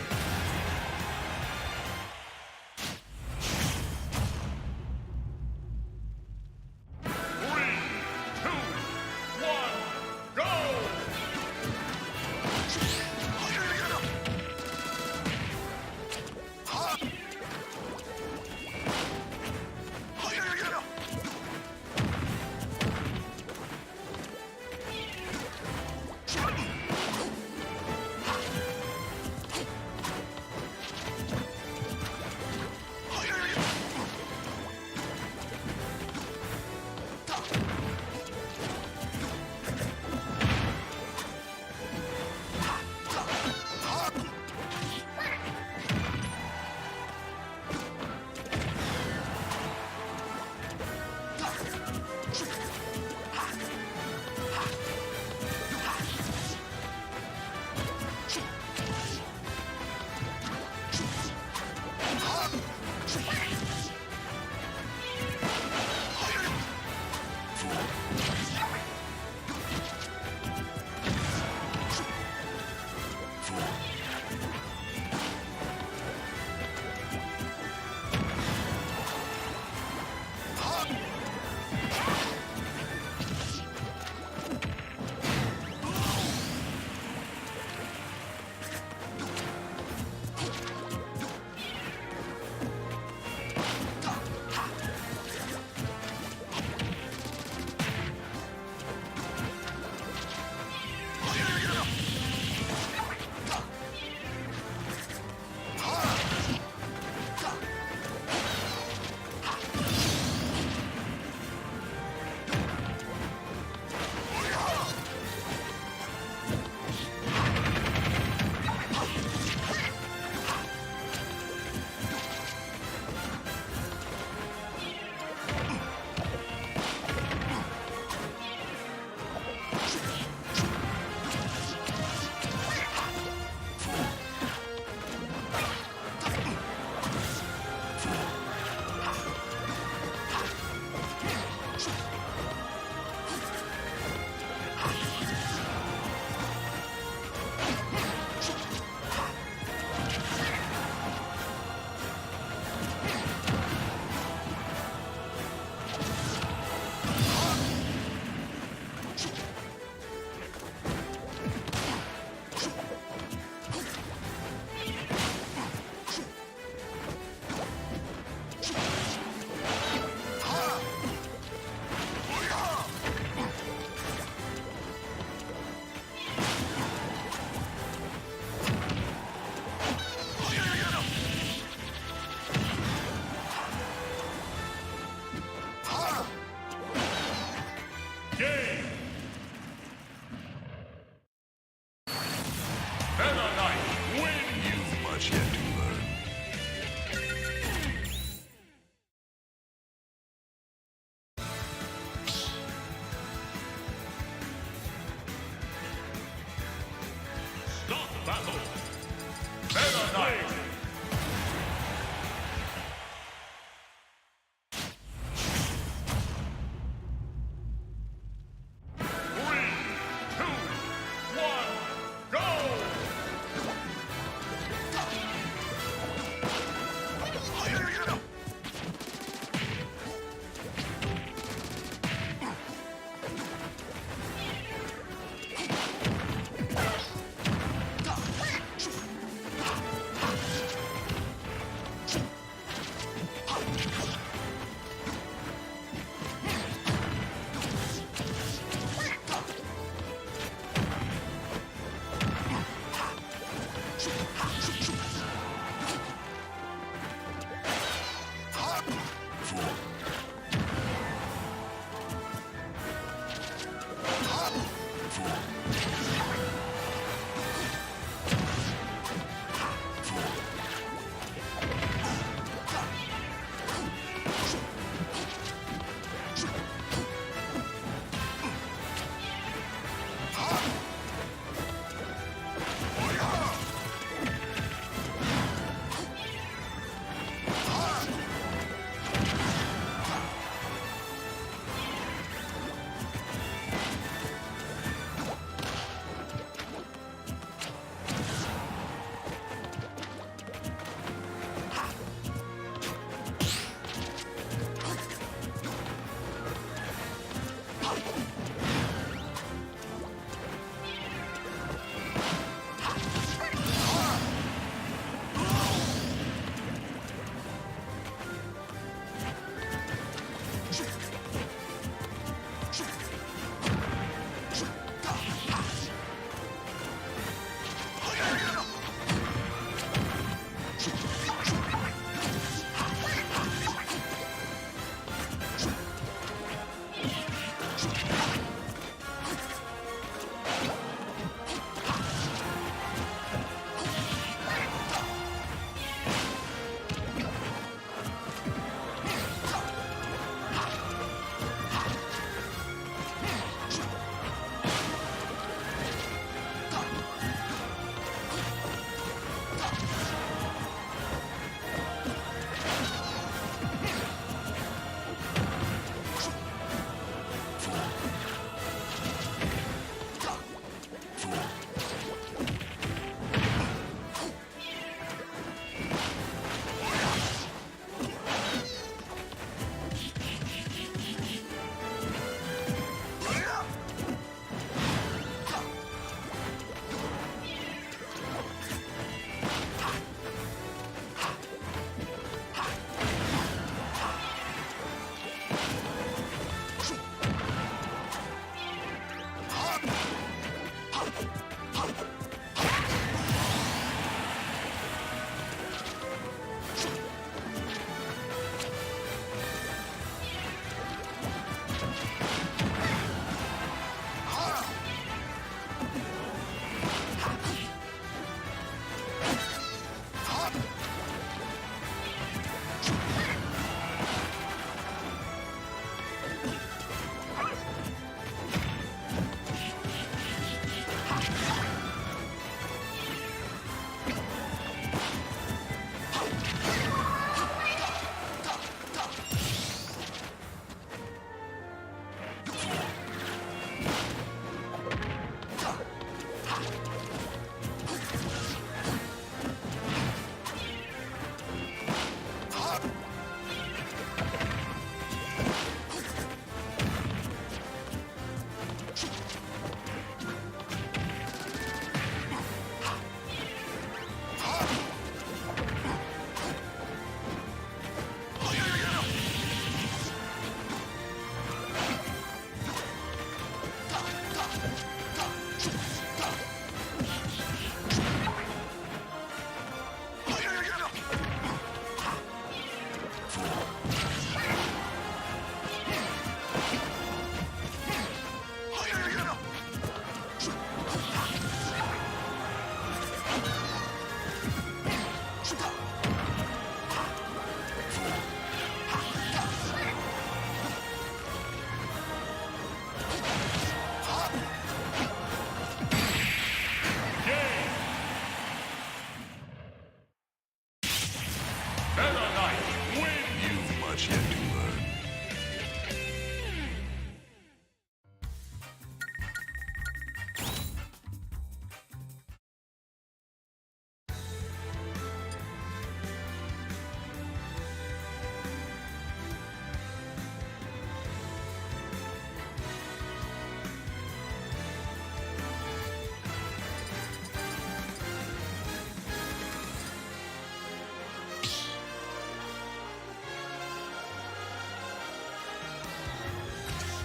Three, two, one, go!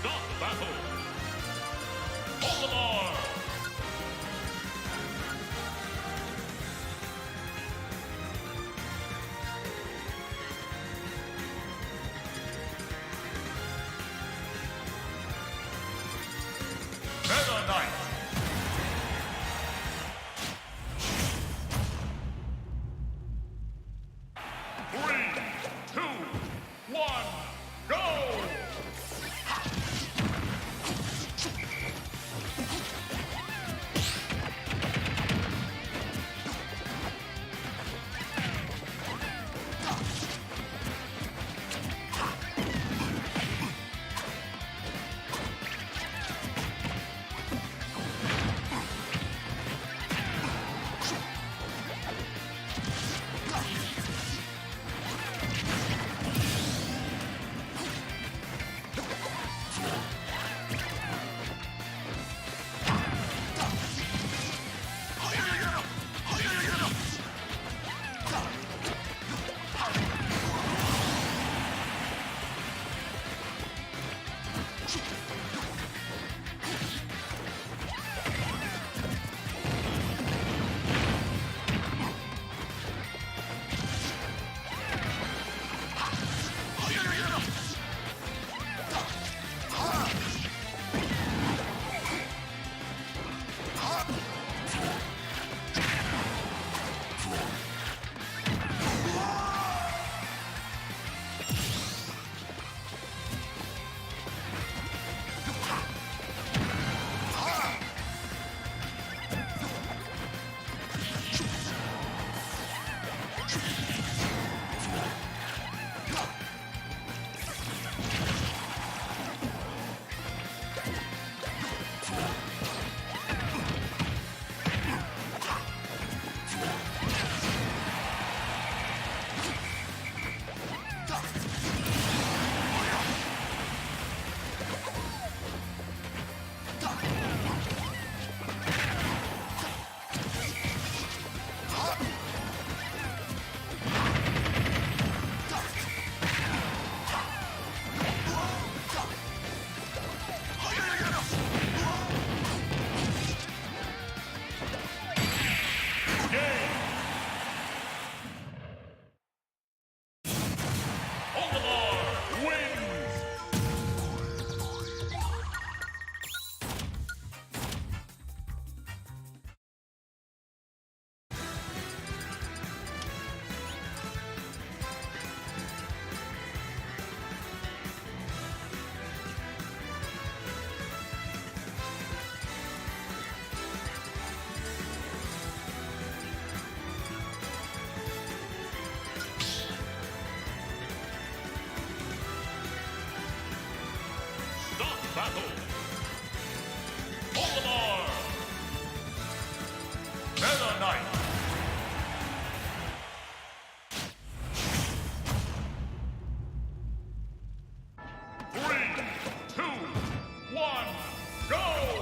Stop battle. Olimar. Meta Knight. Three, two, one, go! battle. Olimar. Meta Knight. Three, two, one, go!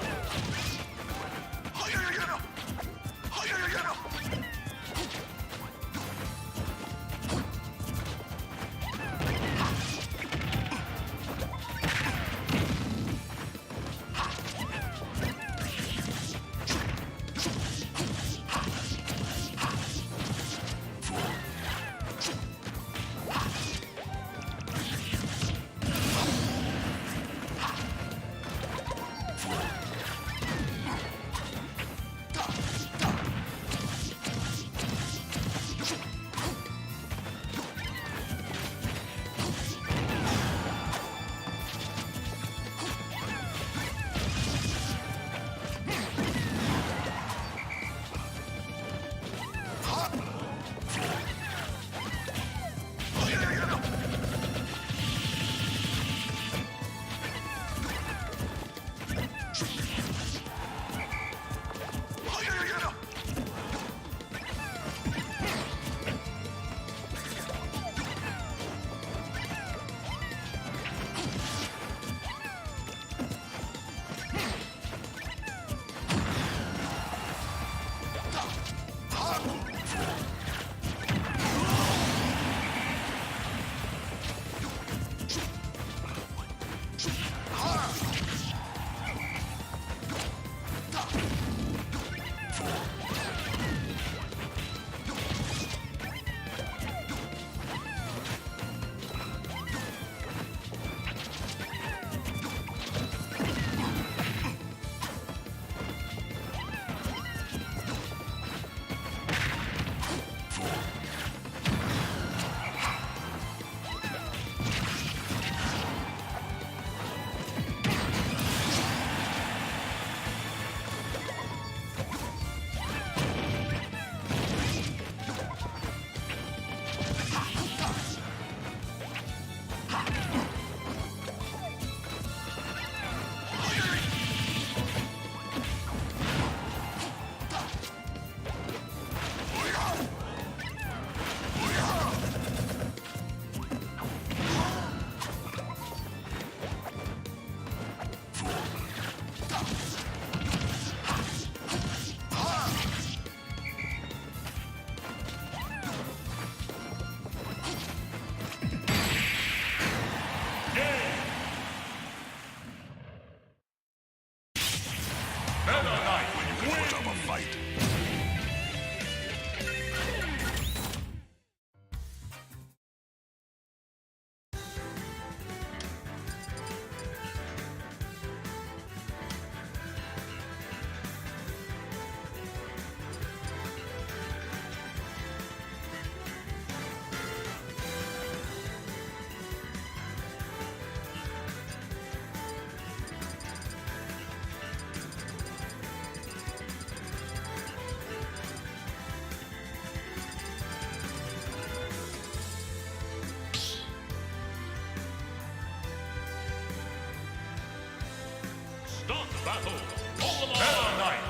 battle. Meta Knight.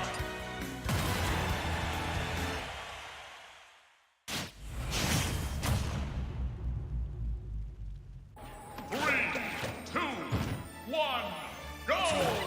Three, two, one, go!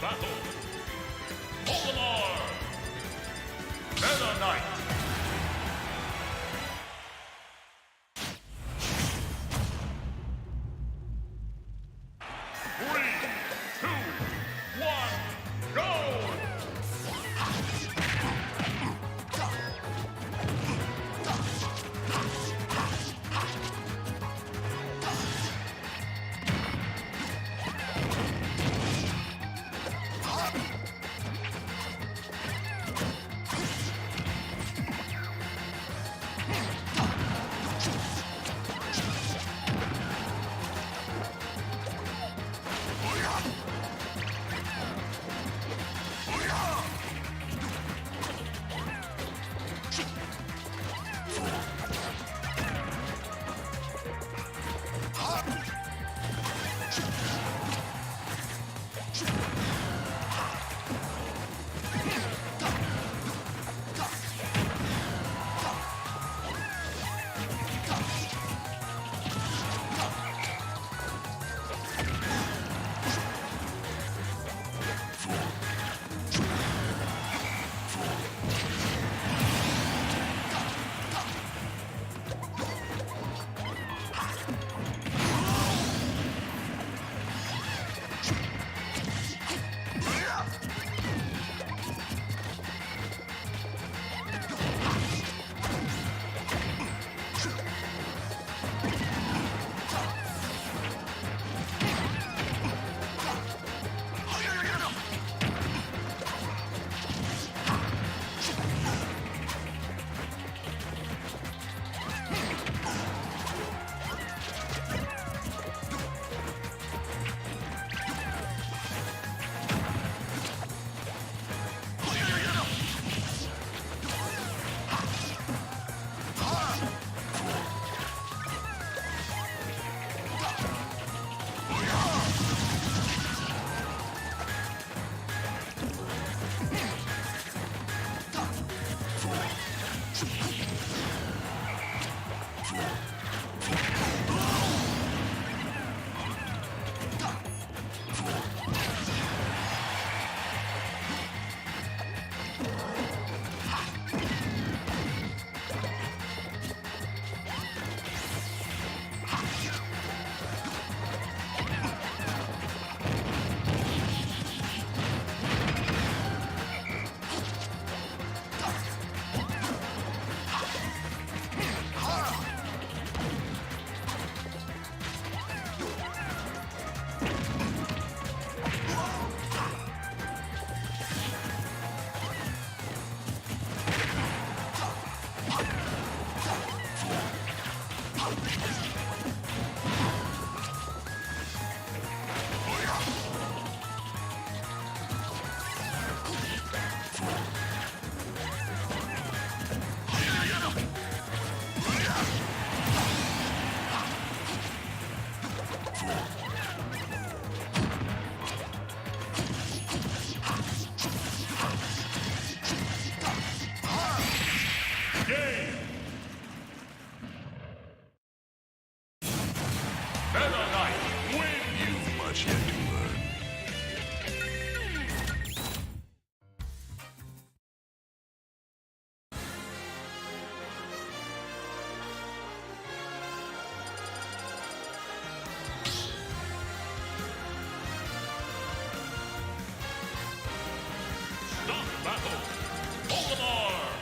battle. Olimar, Meta Knight. Three, two, one, go! Game. Meta Knight win. You've much yet to learn. Stop battle. Olimar.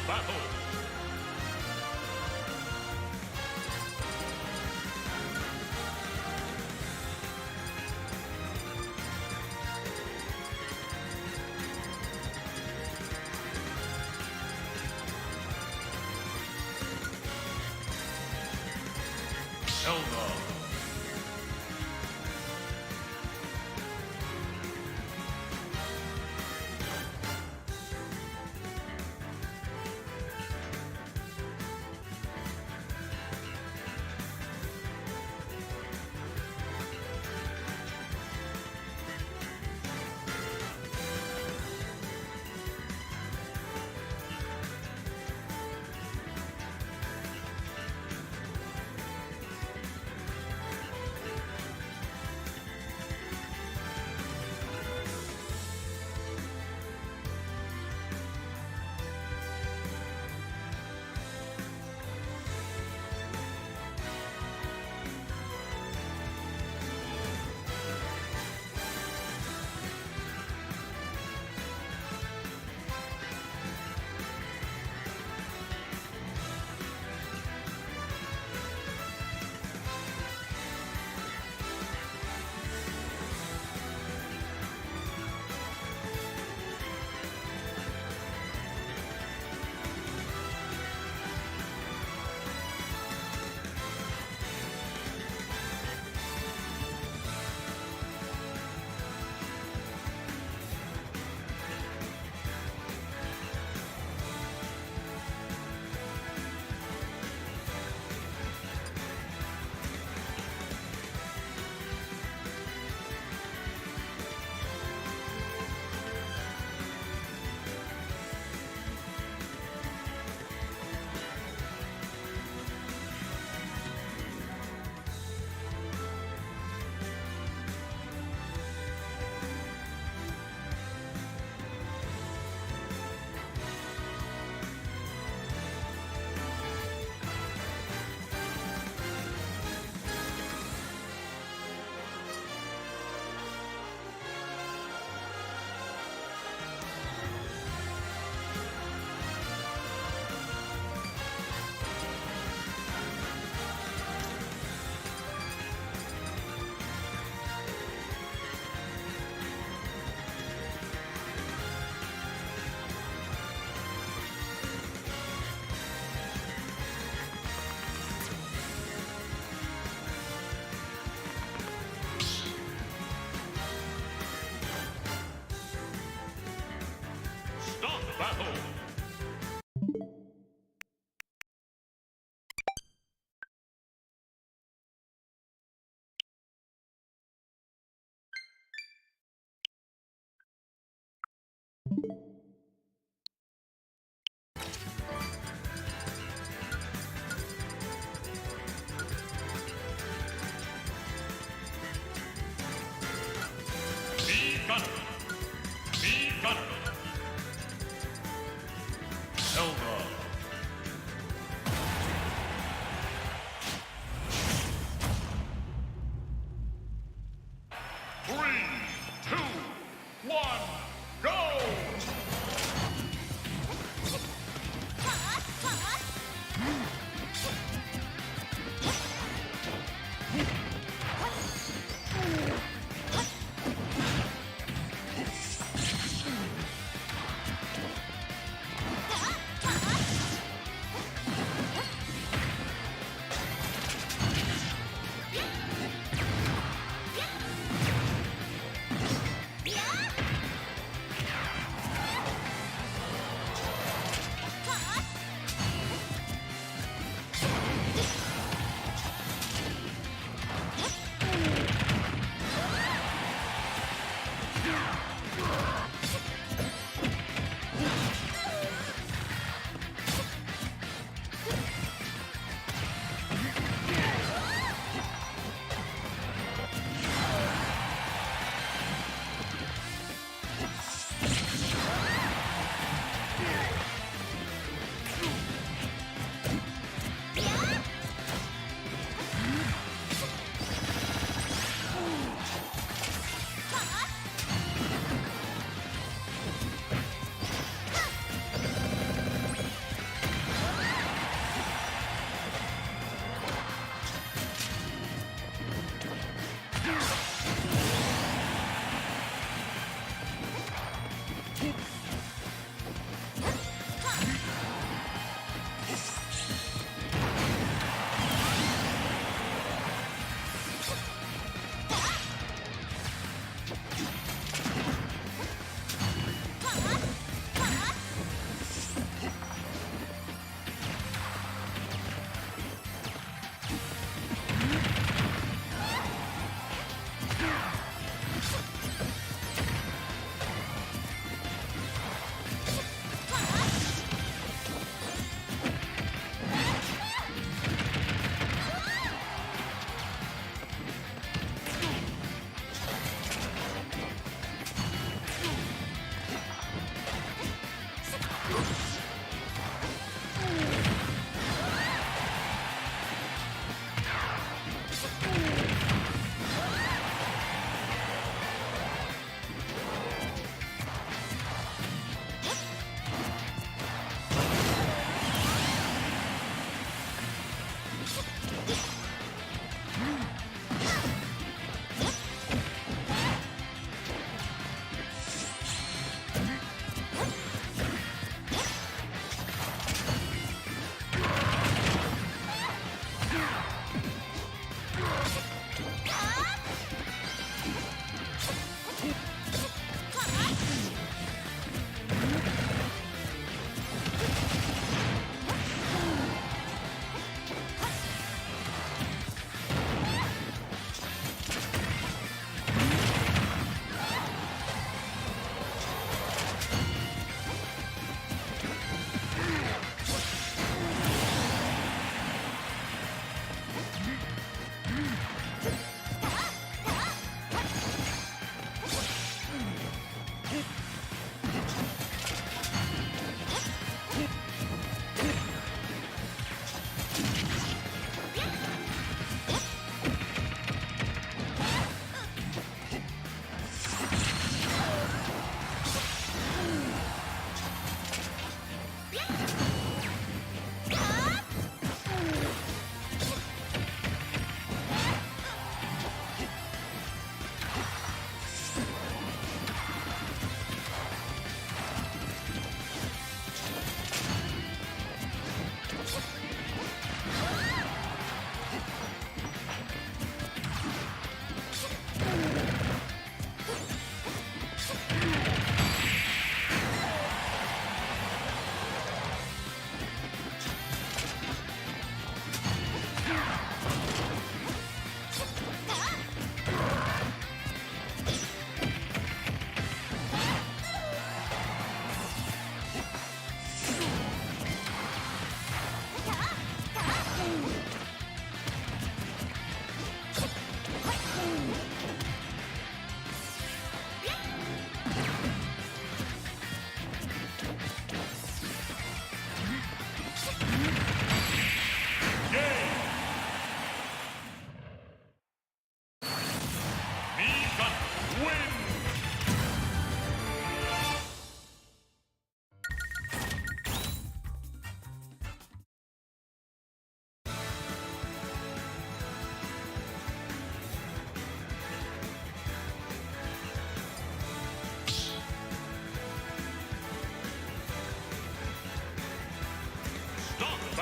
battle. Zelda. Start battle. Be gunner. Be gunner. Zelda. Three, two, one, go!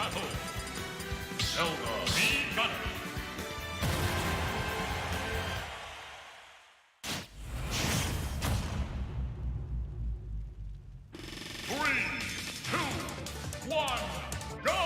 battle. Zelda V Gunner. Three, two, one, go!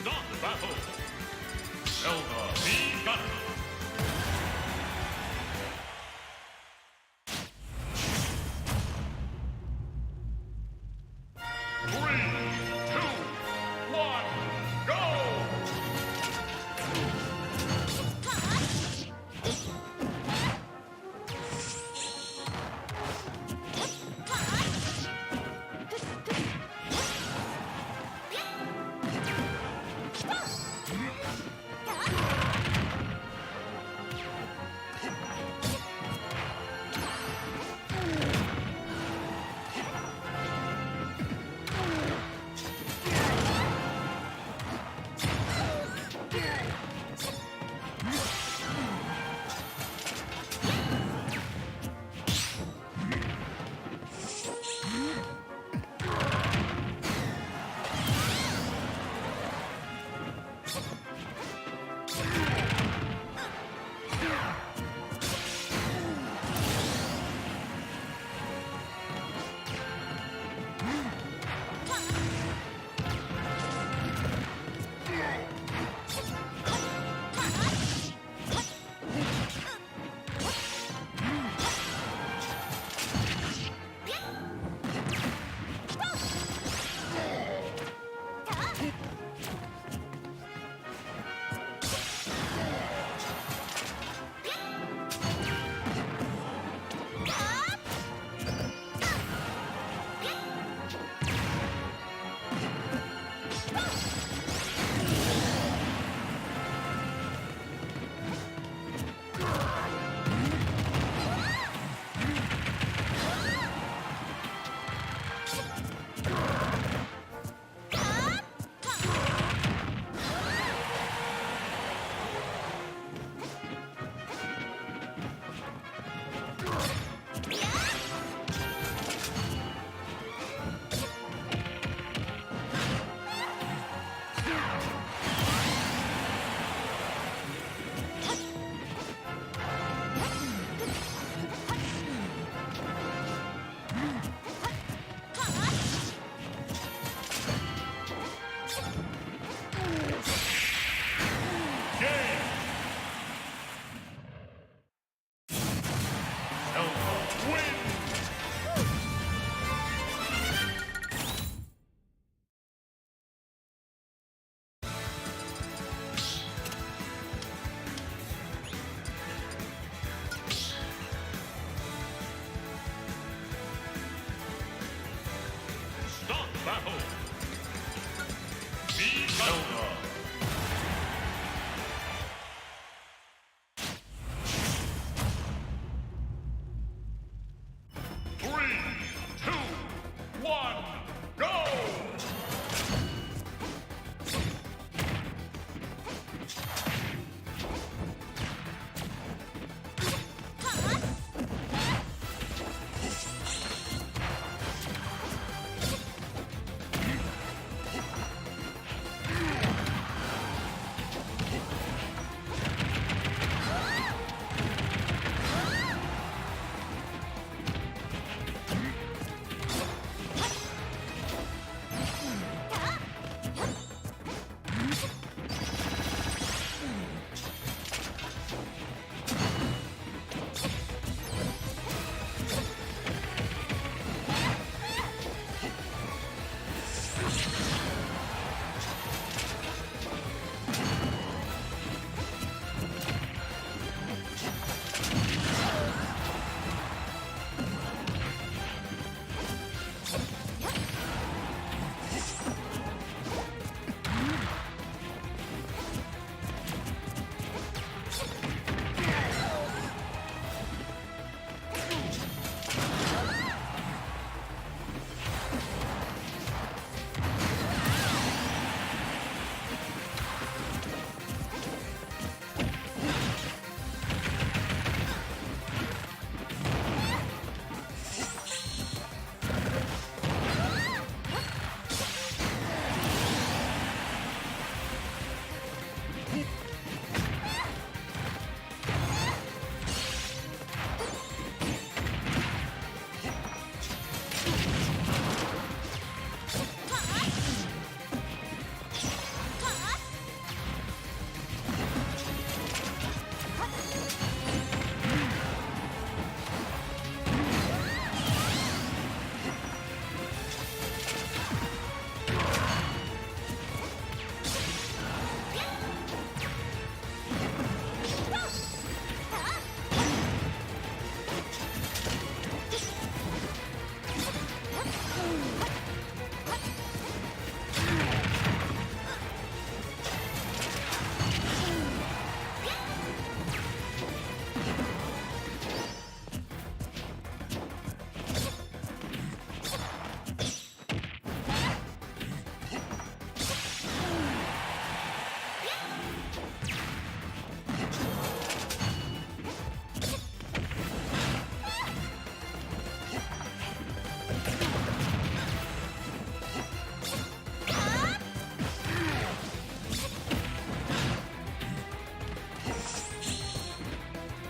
Start the battle. Zelda V Gunner. Three, two, one, go! Yeah.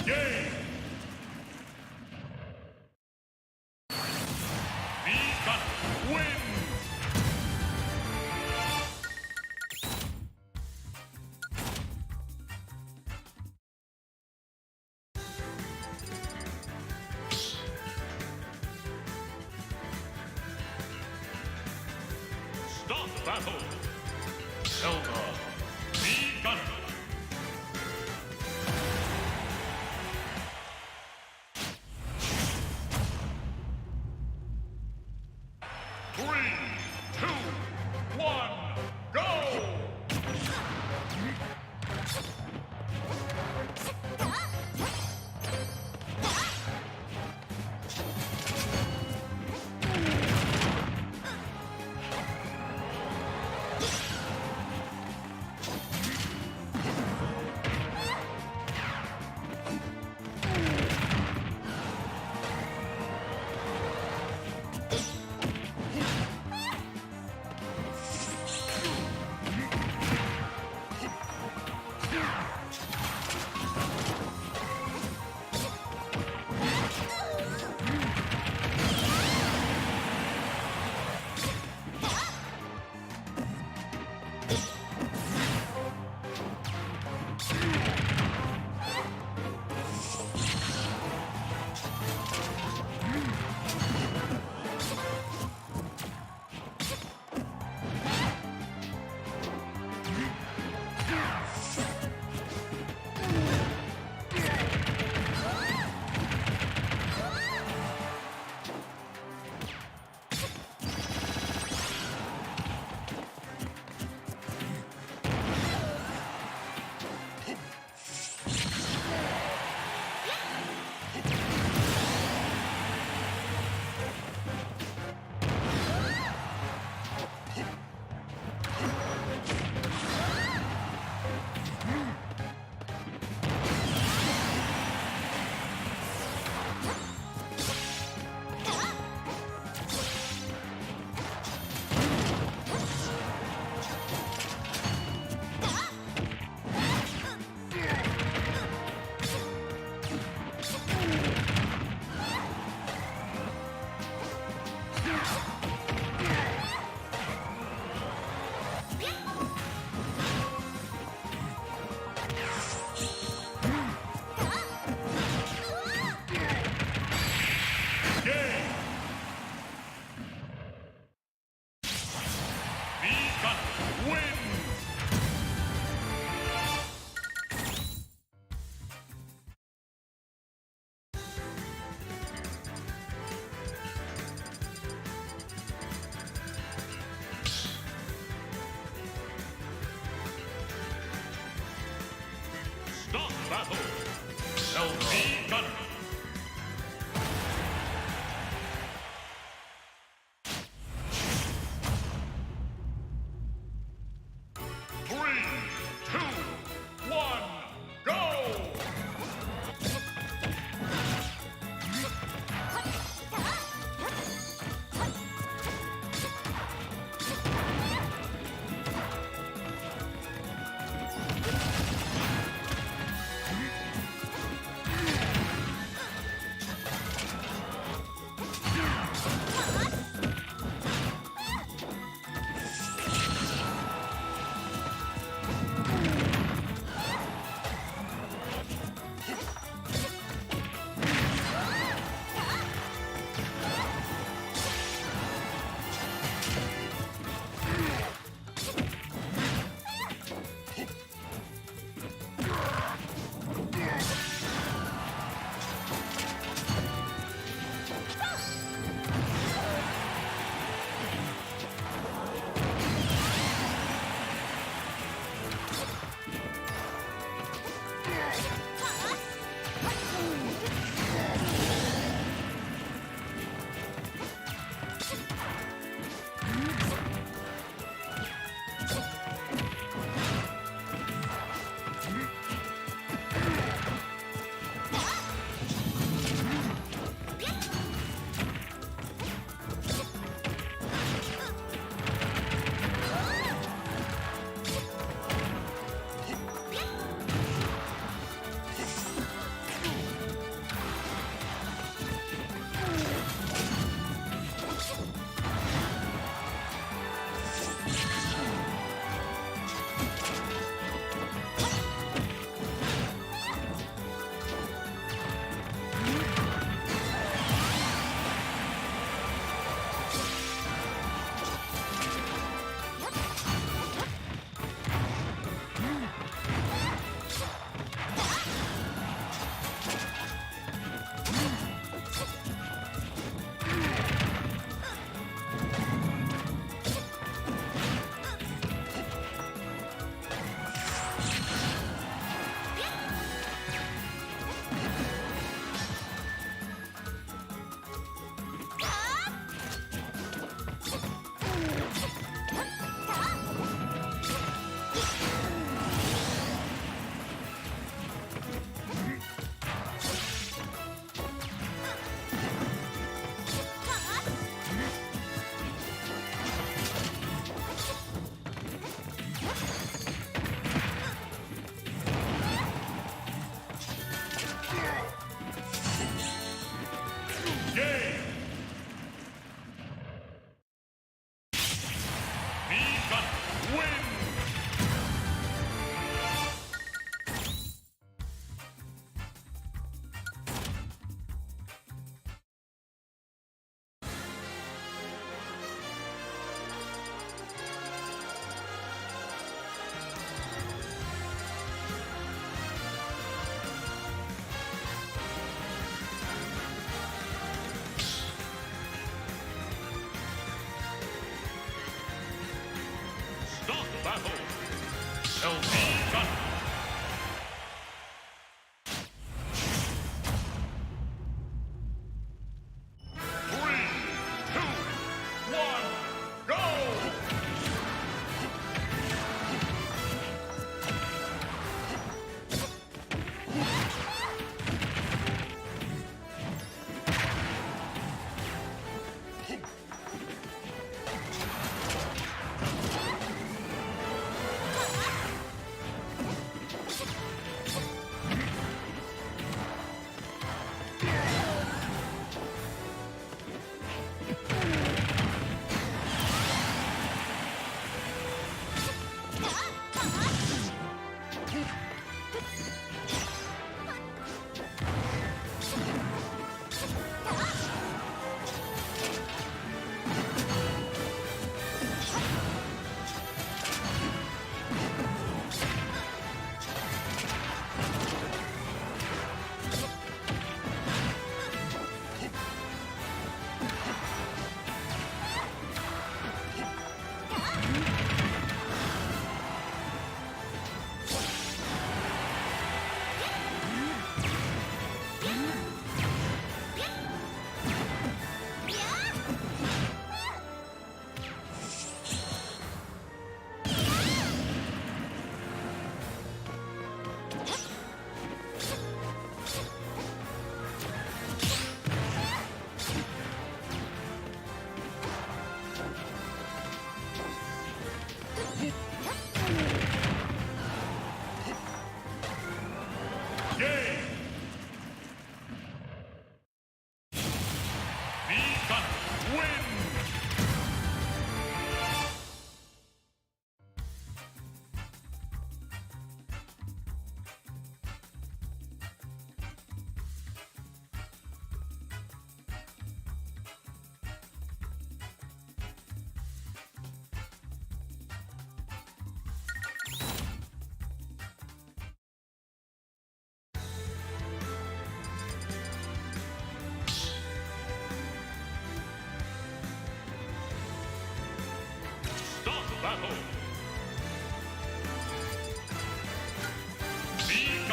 Game. The Gunner wins. Stop battle. Zelda, the Gunner. Three, two, one, go! Stop battle. LB Gunner. Three, two, one, go!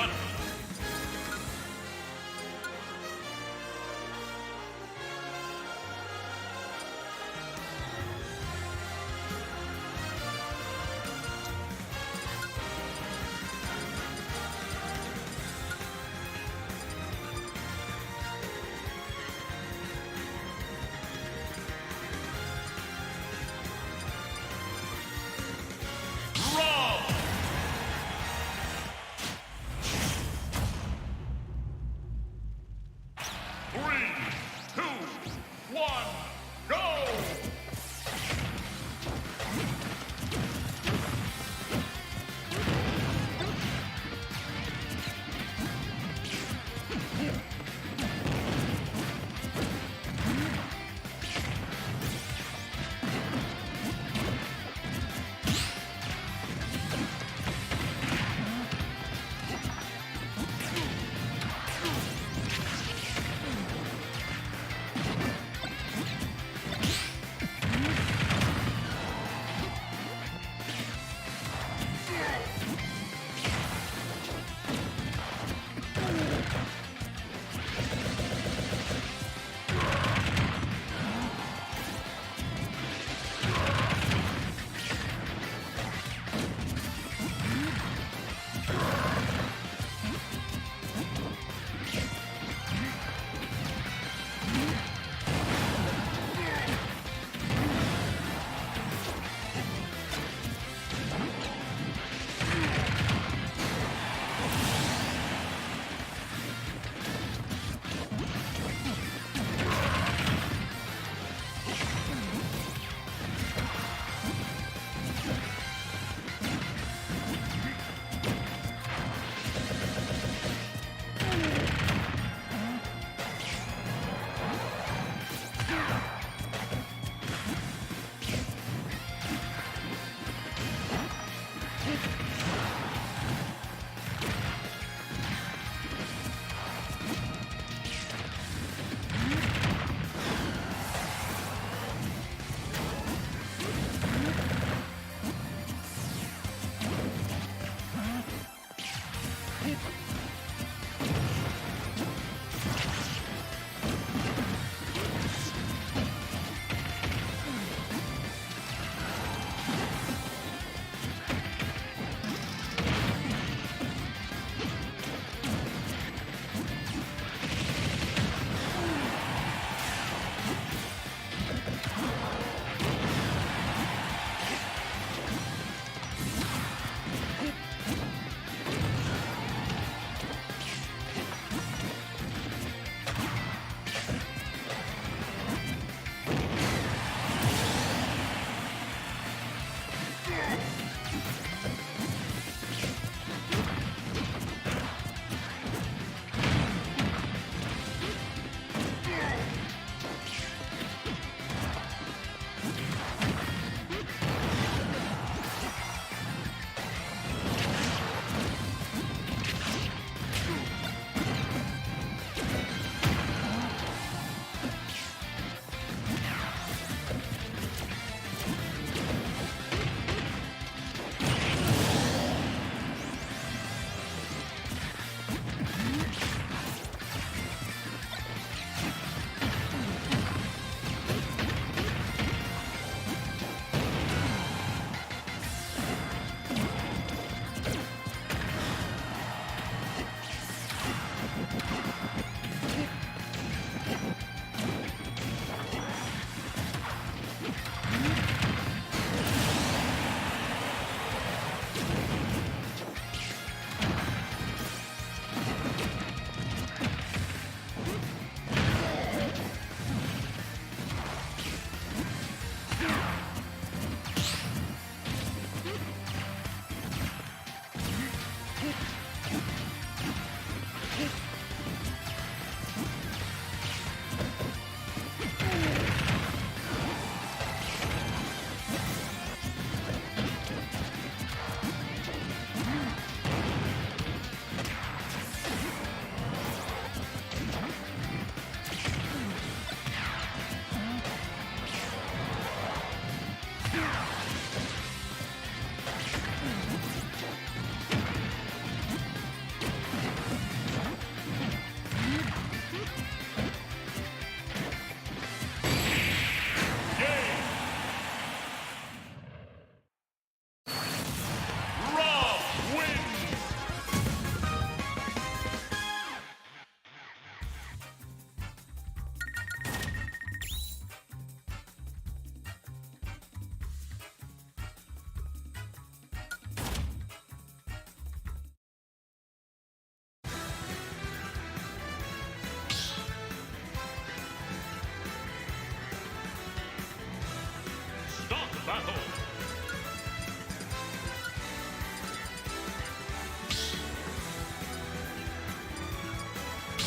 done.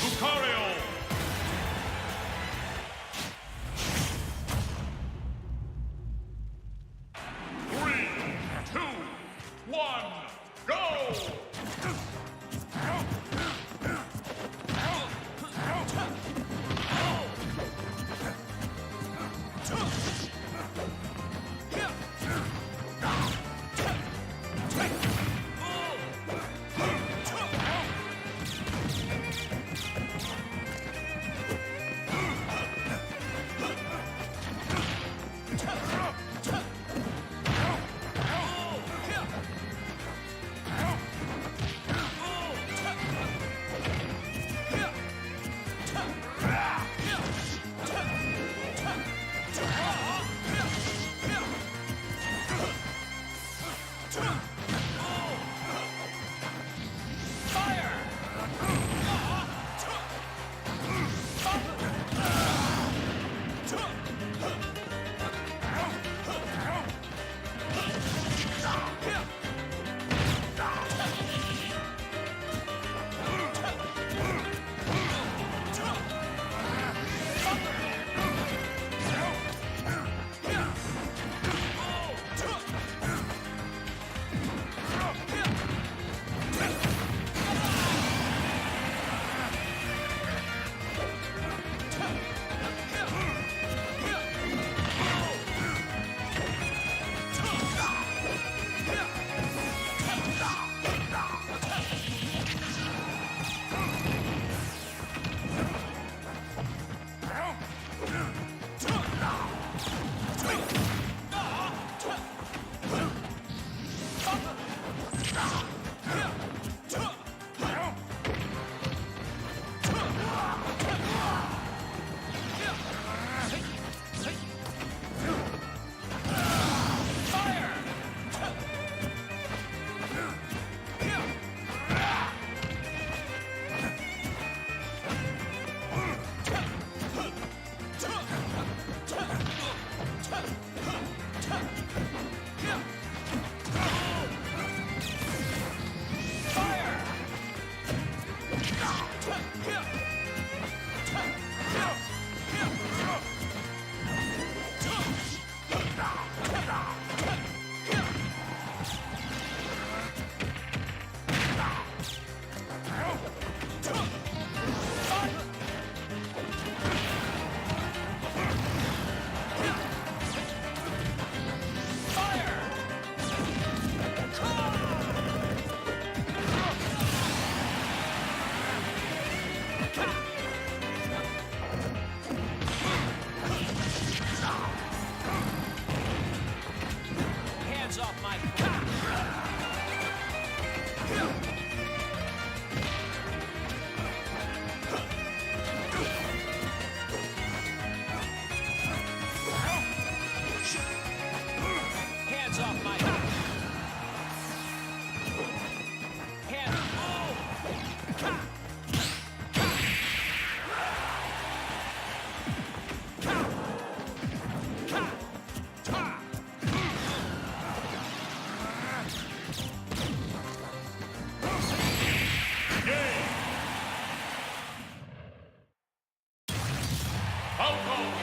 Lucario. 3, 2, 1, go!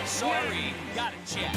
Sorry, gotta check.